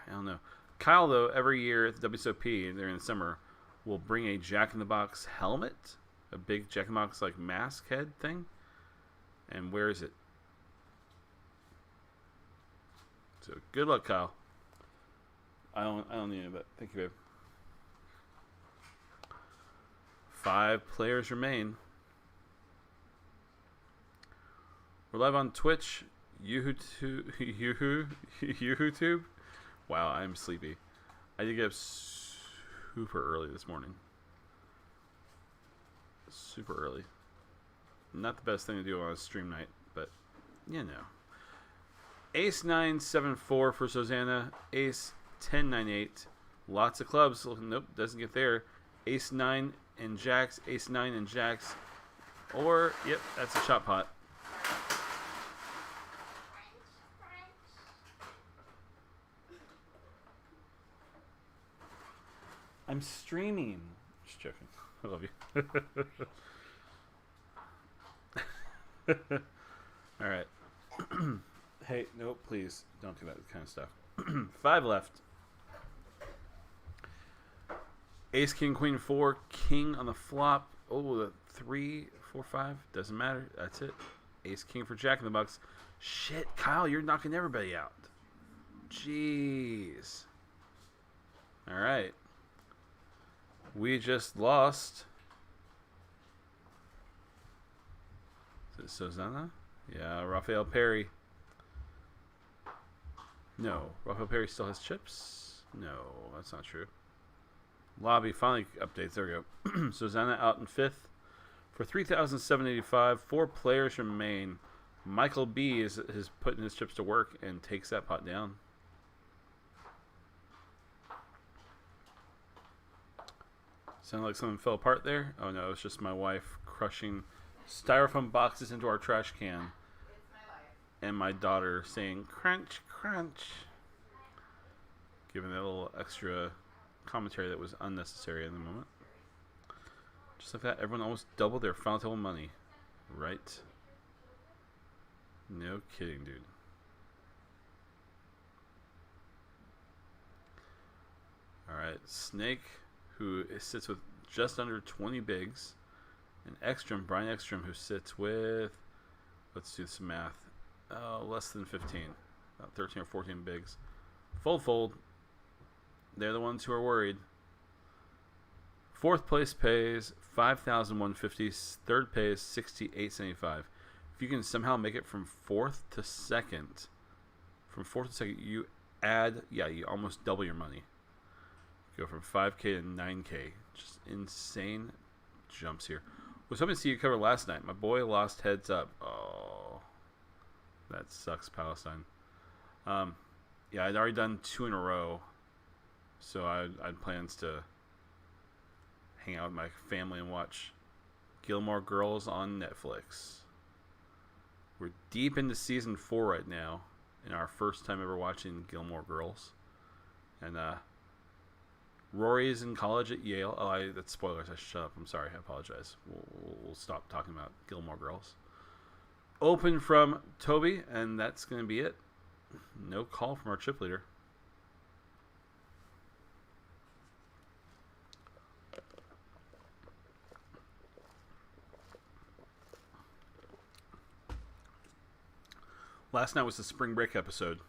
I don't know. Kyle, though, every year at the WSOP during the summer, will bring a Jack in the Box helmet, a big Jack in the Box like mask head thing. And where is it? So good luck, Kyle. I don't need it, but thank you, babe. 5 players remain. We're live on Twitch, YouTube. Wow, I'm sleepy. I did get up super early this morning. Super early. Not the best thing to do on a stream night, but you know. Ace 974 for Susanna. Ace 1098. Lots of clubs. Nope, doesn't get there. Ace 9 and jacks. Ace 9 and jacks. Or, yep, that's a shot pot. I'm streaming. Just joking. I love you. All right. Hey, no, please don't do that kind of stuff. 5 left. Ace, King, Queen, 4. King on the flop. Oh, the 3, 4, 5. Doesn't matter. That's it. Ace, King for Jack in the Box. Shit, Kyle, you're knocking everybody out. Jeez. All right. We just lost. Is it Susanna? Yeah, Raphael Perry. No. Raphael Perry still has chips? No, that's not true. Lobby finally updates. There we go. Susanna out in 5th for $3,785. 4 players remain. Michael B is putting his chips to work and takes that pot down. Sounded like something fell apart there. Oh no, it's just my wife crushing styrofoam boxes into our trash can. It's my life. And my daughter saying crunch, crunch. Giving that little extra commentary that was unnecessary in the moment. Just like that, everyone almost doubled their final table money. Right? No kidding, dude. Alright, Snake, who sits with just under 20 bigs. And Ekstrom, Brian Ekstrom, who sits with, let's do some math, less than 15. About 13 or 14 bigs. Fold. They're the ones who are worried. 4th place pays $5,150. 3rd pays $6,875. If you can somehow make it from 4th to 2nd, you add, you almost double your money. Go from 5K to 9K. Just insane jumps here. Was hoping to see you cover last night. My boy lost heads up. Oh, that sucks, Palestine. I'd already done 2 in a row, so I had plans to hang out with my family and watch Gilmore Girls on Netflix. We're deep into season 4 right now, in our first time ever watching Gilmore Girls, and Rory's in college at Yale. Oh, that's spoilers. I should shut up. I'm sorry. I apologize. We'll stop talking about Gilmore Girls. Open from Toby, and that's going to be it. No call from our chip leader. Last night was the spring break episode.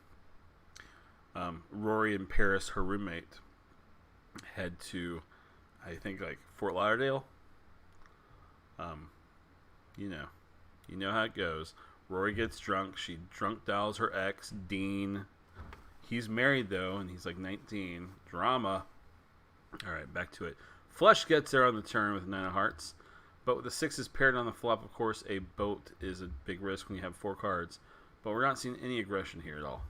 Rory and Paris, her roommate, head to, I think, like Fort Lauderdale. You know how it goes. Rory gets drunk. She drunk dials her ex, Dean. He's married though, and he's like 19. Drama. All right, back to it. Flush gets there on the turn with 9 of hearts. But with the sixes paired on the flop, of course, a boat is a big risk when you have 4 cards. But we're not seeing any aggression here at all.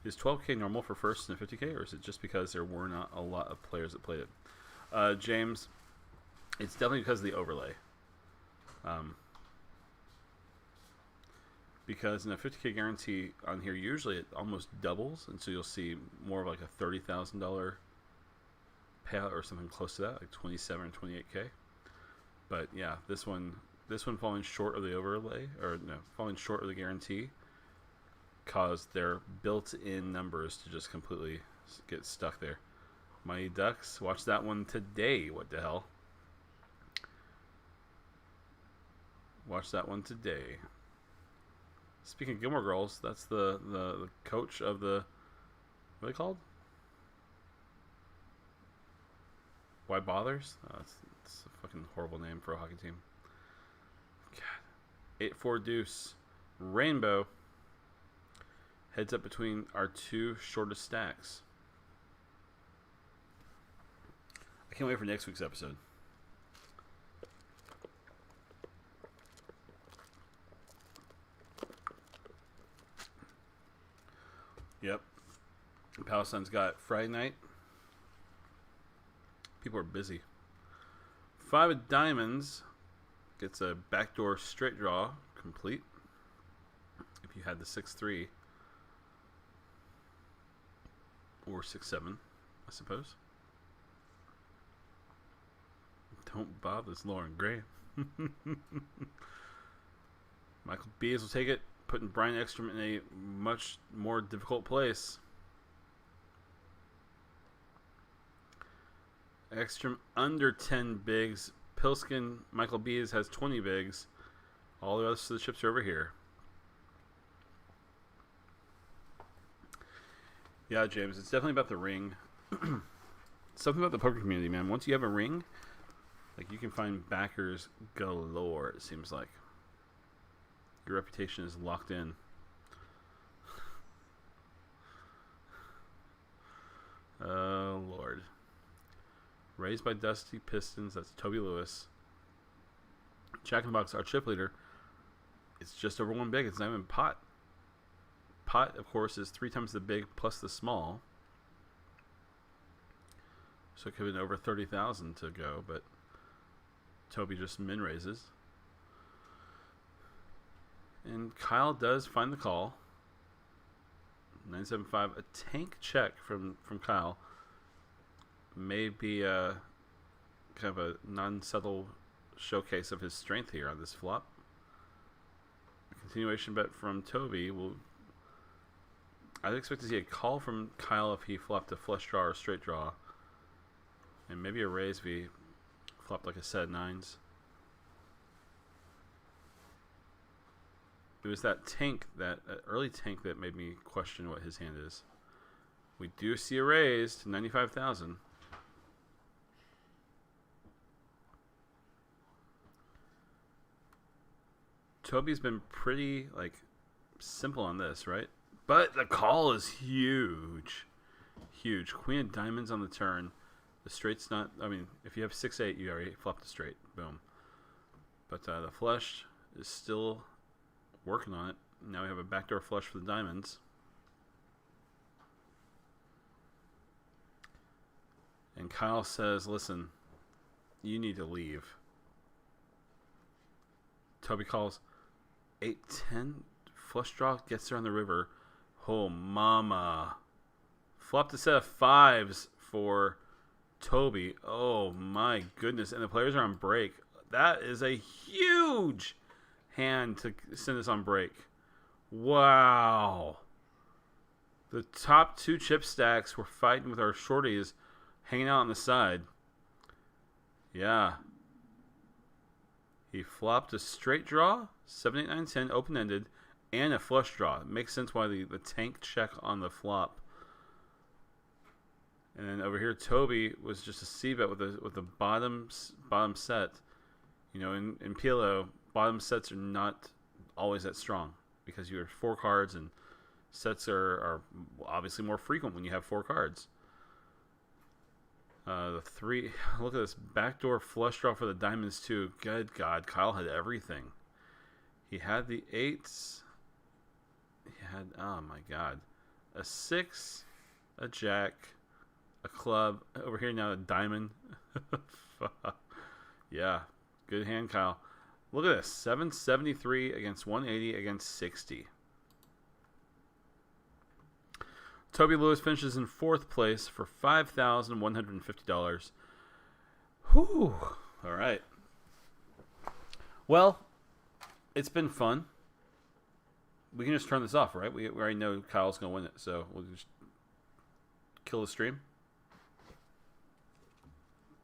Is 12K normal for first and 50K, or is it just because there were not a lot of players that played it? James, it's definitely because of the overlay. Because in a 50K guarantee on here, usually it almost doubles, and so you'll see more of like a $30,000 payout or something close to that, like 27 or 28K. But yeah, this one falling short of the overlay, or no, falling short of the guarantee, caused their built-in numbers to just completely get stuck there. Mighty Ducks, watch that one today. What the hell? Watch that one today. Speaking of Gilmore Girls, that's the coach of the, what are they called? Why Bothers? Oh, it's a fucking horrible name for a hockey team. God. 8-4 deuce. Rainbow. Heads up between our 2 shortest stacks. I can't wait for next week's episode. Yep. Palestine's got Friday night. People are busy. 5 of diamonds gets a backdoor straight draw complete. If you had the 6-3 or 6-7, I suppose. Don't bother, it's Lauren Graham. Michael Bees will take it, putting Brian Ekstrom in a much more difficult place. Ekstrom under 10 bigs. Pilskin, Michael Bees has 20 bigs. All the rest of the chips are over here. Yeah, James, it's definitely about the ring. Something about the poker community, man. Once you have a ring, like, you can find backers galore, it seems like. Your reputation is locked in. Oh, Lord. Raised by Dusty Pistons. That's Toby Lewis. Jack in the Box, our chip leader. It's just over 1 big. It's not even pot. Pot, of course, is 3 times the big plus the small. So it could have been over 30,000 to go, but Toby just min raises. And Kyle does find the call. 975, a tank check from Kyle. May be a kind of a non-subtle showcase of his strength here on this flop. A continuation bet from Toby will. I'd expect to see a call from Kyle if he flopped a flush draw or a straight draw, and maybe a raise if he flopped like a set of 9s. It was that tank, that early tank, that made me question what his hand is. We do see a raise to 95,000. Toby's been pretty, like, simple on this, right? But the call is huge. Huge. Queen of diamonds on the turn. The straight's not, I mean, if you have 6-8, you already flopped a straight. Boom. But the flush is still working on it. Now we have a backdoor flush for the diamonds. And Kyle says, listen, you need to leave. Toby calls 8-10. Flush draw gets there on the river. Oh, mama. Flopped a set of 5s for Toby. Oh, my goodness. And the players are on break. That is a huge hand to send us on break. Wow. The top 2 chip stacks were fighting with our shorties, hanging out on the side. Yeah. He flopped a straight draw, 7, 8, 9, 10, open-ended, and a flush draw. It makes sense why the tank check on the flop. And then over here, Toby was just a c-bet with the bottom set. You know, in PLO, bottom sets are not always that strong because you have 4 cards, and sets are obviously more frequent when you have 4 cards. The three. Look at this backdoor flush draw for the diamonds too. Good God, Kyle had everything. He had the eights. He had, oh my God, a six, a jack, a club. Over here now, a diamond. Yeah, good hand, Kyle. Look at this, 773 against 180 against 60. Toby Lewis finishes in 4th place for $5,150. Whew. All right. Well, it's been fun. We can just turn this off, right? We already know Kyle's going to win it, so we'll just kill the stream.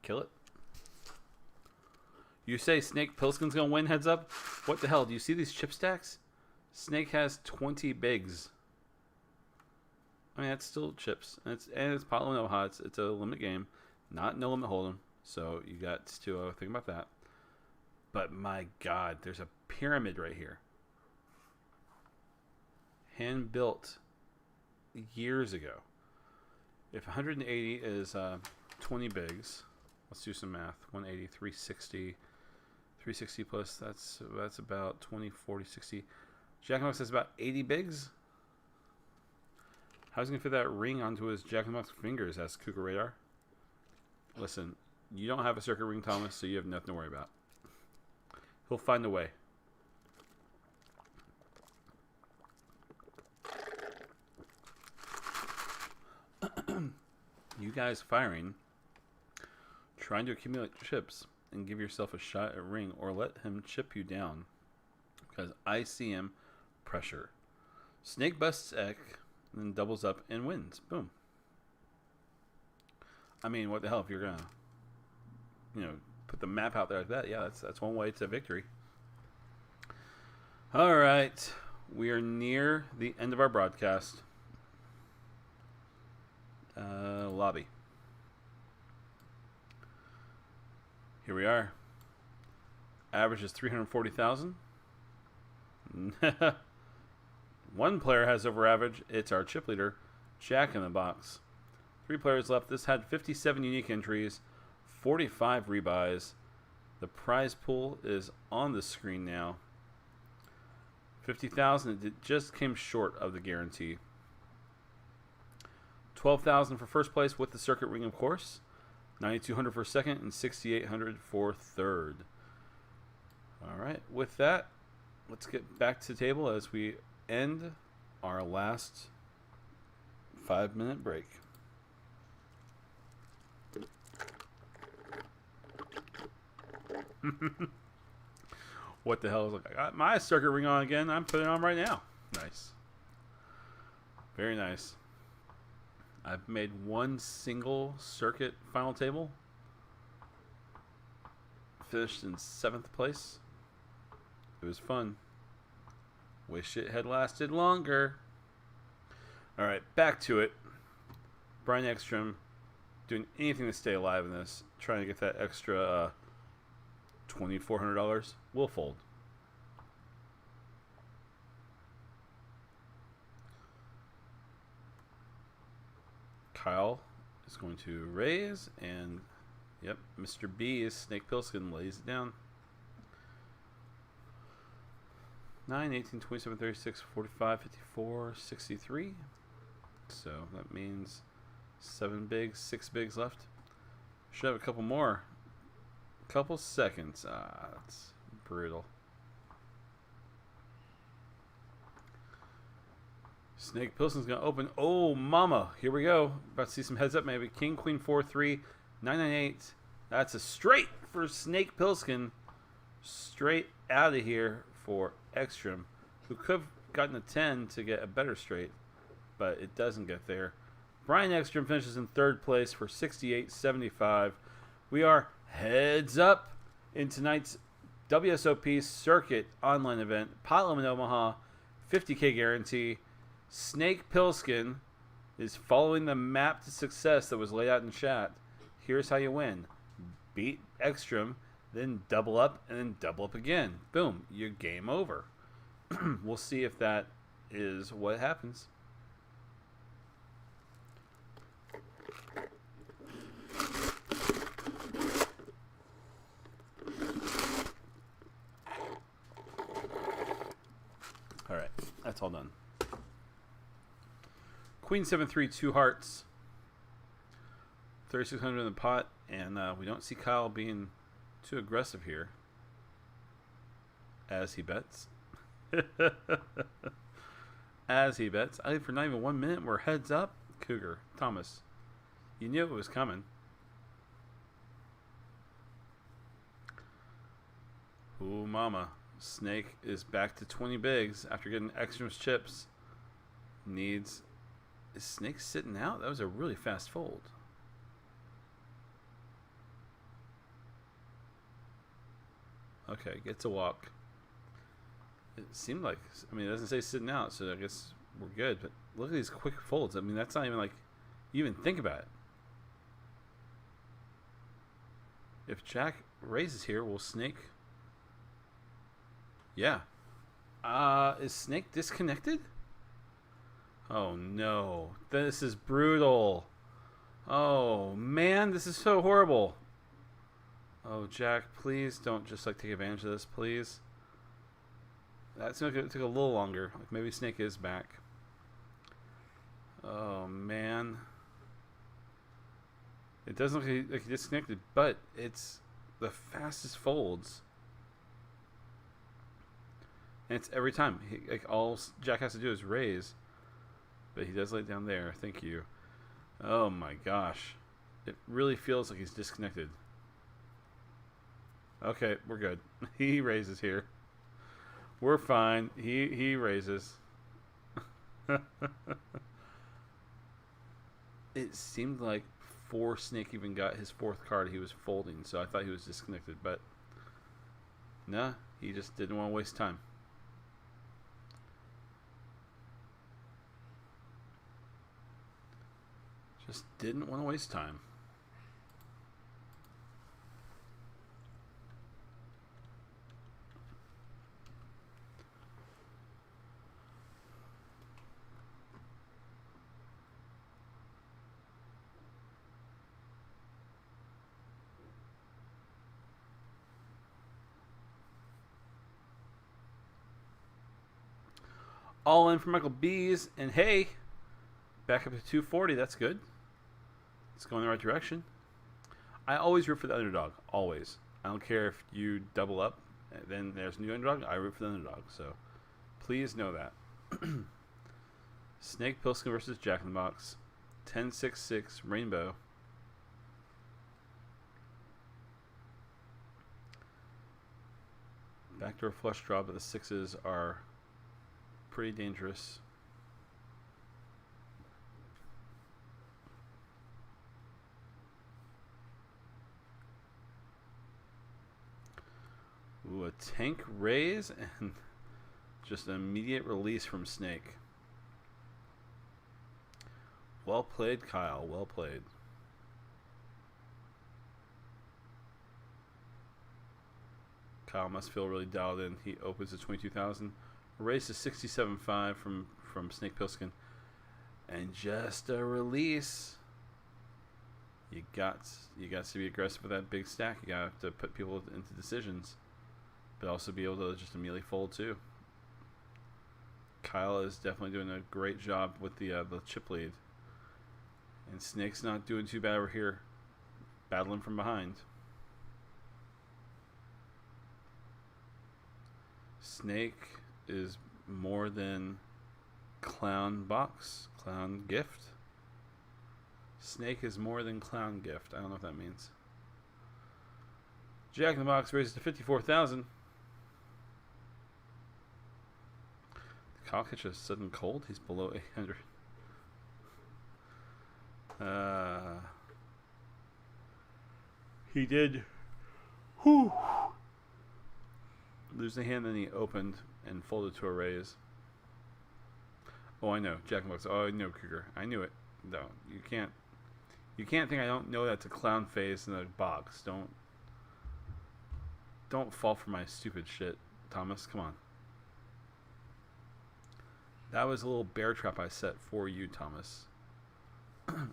Kill it. You say Snake Pilskin's going to win, heads up? What the hell? Do you see these chip stacks? Snake has 20 bigs. I mean, that's still chips. And it's pot limit Omaha. It's a limit game, not no limit hold'em. So you got to think about that. But my God, there's a pyramid right here. Hand built years ago. If 180 is 20 bigs, let's do some math. 180, 360. 360 plus, that's about 20, 40, 60. Jack in the Box has about 80 bigs. How's he going to fit that ring onto his Jack in the Box fingers? Asked Cougar Radar. Listen, you don't have a circuit ring, Thomas, so you have nothing to worry about. He'll find a way. You guys firing, trying to accumulate chips and give yourself a shot at ring, or let him chip you down, because I see him pressure. Snake busts Ek, and then doubles up and wins. Boom. I mean, what the hell if you're gonna, put the map out there like that? Yeah, that's one way to victory. All right, we are near the end of our broadcast. Lobby. Here we are. Average is 340,000. One player has over average. It's our chip leader, Jack in the Box. 3 players left. This had 57 unique entries, 45 rebuys. The prize pool is on the screen now. 50,000. It just came short of the guarantee. 12,000 for first place with the circuit ring, of course. 9,200 for second and 6,800 for third. All right, with that, let's get back to the table as we end our last 5-minute break. What the hell is like? I got my circuit ring on again. I'm putting it on right now. Nice. Very nice. I've made one single circuit final table. Finished in 7th place. It was fun. Wish it had lasted longer. All right, back to it. Brian Ekstrom doing anything to stay alive in this. Trying to get that extra $2,400. We'll fold. Kyle is going to raise, and yep, Mr. B is Snake Pilskin, lays it down. 9, 18, 27, 36, 45, 54, 63. So that means 7 bigs, 6 bigs left. Should have a couple more. Couple seconds. That's brutal. Snake Pilson's going to open. Oh, mama. Here we go. About to see some heads up, maybe. King, Queen, 4, 3, 9, 9, 8. That's a straight for Snake Pilskin. Straight out of here for Ekstrom, who could have gotten a 10 to get a better straight, but it doesn't get there. Brian Ekstrom finishes in 3rd place for $68.75. We are heads up in tonight's WSOP Circuit online event. Pot Limit Omaha, 50K guarantee. Snake Pilskin is following the map to success that was laid out in chat. Here's how you win. Beat Ekstrom, then double up, and then double up again. Boom, you're game over. We'll see if that is what happens. That's all done. Queen 7-3, 2 hearts. 3,600 in the pot, and we don't see Kyle being too aggressive here. As he bets. As he bets. I think for not even 1 minute, we're heads up. Cougar. Thomas. You knew it was coming. Ooh, mama. Snake is back to 20 bigs after getting extra chips. Needs... Is Snake sitting out? That was a really fast fold. Okay, gets a walk. It seemed like... I mean, it doesn't say sitting out, so I guess we're good. But look at these quick folds. I mean, that's not even like... You even think about it. If Jack raises here, will Snake... Yeah. Is Snake disconnected? Oh no. This is brutal. Oh man, this is so horrible. Oh Jack, please don't just like take advantage of this, please. That's gonna take a little longer. Like maybe Snake is back. Oh man. It doesn't look like he disconnected, but it's the fastest folds. And it's every time. Like all Jack has to do is raise. But he does lay it down there. Thank you. Oh my gosh. It really feels like he's disconnected. Okay, we're good. He raises here. We're fine. He raises. It seemed like before Snake even got his fourth card, he was folding. So I thought he was disconnected. But nah, he just didn't want to waste time. Just didn't want to waste time. All in for Michael B's, and hey, back up to 240. That's good. It's going in the right direction. I always root for the underdog. Always. I don't care if you double up. Then there's a new underdog. I root for the underdog. So please know that. Snake Pilskin versus Jack in the Box. 10-6-6 Rainbow. Backdoor flush draw, but the sixes are pretty dangerous. Ooh, a tank raise and just an immediate release from Snake. Well played, Kyle. Well played. Kyle must feel really dialed in. He opens to 22,000. Raise to 67.5 from Snake Pilskin. And just a release. You got to be aggressive with that big stack. You got to put people into decisions. But also be able to just immediately fold too. Kyle is definitely doing a great job with the chip lead. And Snake's not doing too bad over here. Battling from behind. Snake is more than clown box, clown gift. Snake is more than clown gift. I don't know what that means. Jack in the Box raises to 54,000. Kyle catch a sudden cold. He's below 800. He did. Whew. Lose the hand, then he opened and folded to a raise. Oh, I know. Jack and Box. Oh, I know, Cougar. I knew it. No, you can't. You can't think I don't know that's a clown face in a box. Don't fall for my stupid shit, Thomas. Come on. That was a little bear trap I set for you, Thomas.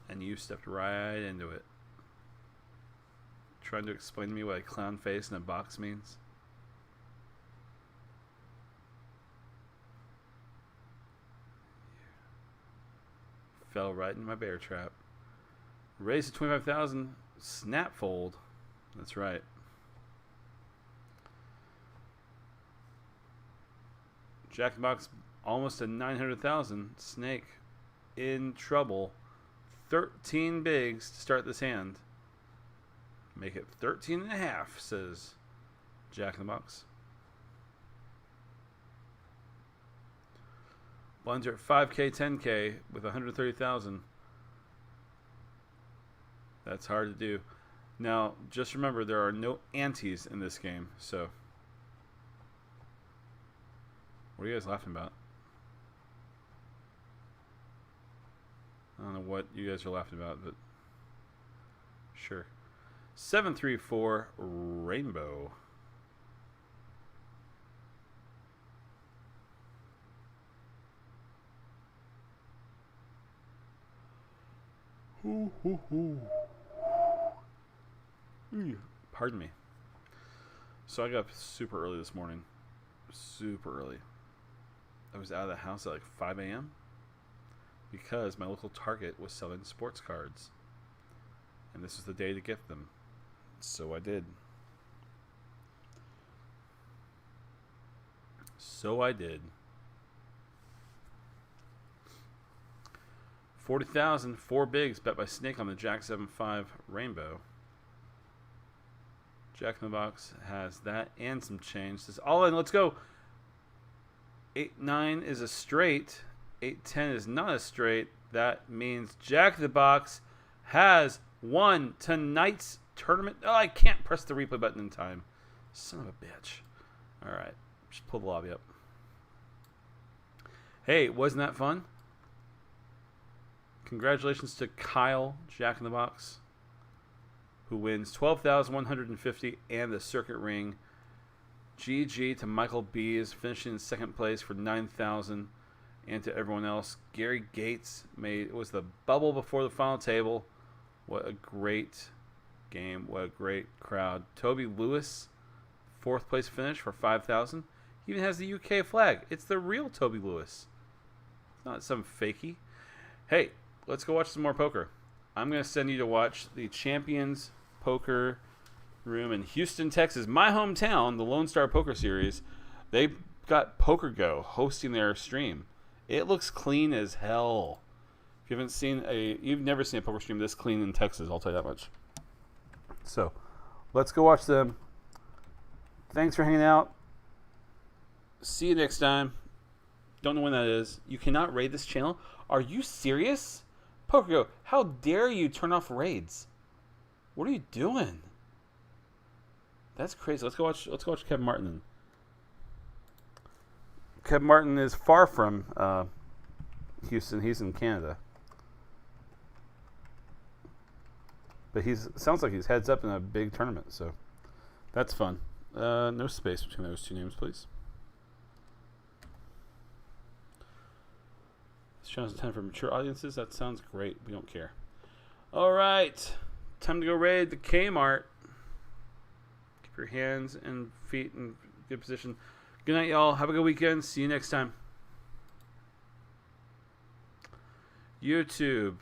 And you stepped right into it. Trying to explain to me what a clown face in a box means. Fell right in my bear trap. Raise to 25,000. Snap fold. That's right. Jack in the Box almost at 900,000. Snake in trouble. 13 bigs to start this hand. Make it 13 and a half, says Jack in the Box. Blinds are at 5K, 10K with 130,000. That's hard to do. Now, just remember there are no antes in this game, so. What are you guys laughing about? I don't know what you guys are laughing about, but sure. 734 Rainbow. Pardon me. So I got up super early this morning. Super early. I was out of the house at like 5 a.m. because my local Target was selling sports cards. And this was the day to get them. So I did. So I did. 40,000, 4 bigs bet by Snake on the Jack 7-5 Rainbow. Jack in the Box has that and some change. Says all in, let's go. 8-9 is a straight. 8-10 is not a straight. That means Jack in the Box has won tonight's tournament. Oh, I can't press the replay button in time. Son of a bitch. All right, just pull the lobby up. Hey, wasn't that fun? Congratulations to Kyle, Jack in the Box, who wins 12,150 and the circuit ring. GG to Michael B is finishing in second place for 9,000, and to everyone else. Gary Gates was the bubble before the final table. What a great game! What a great crowd. Toby Lewis, fourth place finish for 5,000. He even has the UK flag. It's the real Toby Lewis. It's not some fakey. Hey, let's go watch some more poker. I'm going to send you to watch the Champions Poker Room in Houston, Texas, my hometown, the Lone Star Poker Series. They got Poker Go hosting their stream. It looks clean as hell. If you've never seen a poker stream this clean in Texas, I'll tell you that much. So, let's go watch them. Thanks for hanging out. See you next time. Don't know when that is. You cannot raid this channel. Are you serious? Poker Go, how dare you turn off raids? What are you doing? That's crazy. Let's go watch Kevin Martin then. Kevin Martin is far from Houston. He's in Canada. But sounds like he's heads up in a big tournament, so that's fun. No space between those two names, please. This channel's intended for mature audiences. That sounds great. We don't care. All right. Time to go raid the Kmart. Keep your hands and feet in good position. Good night, y'all. Have a good weekend. See you next time. YouTube,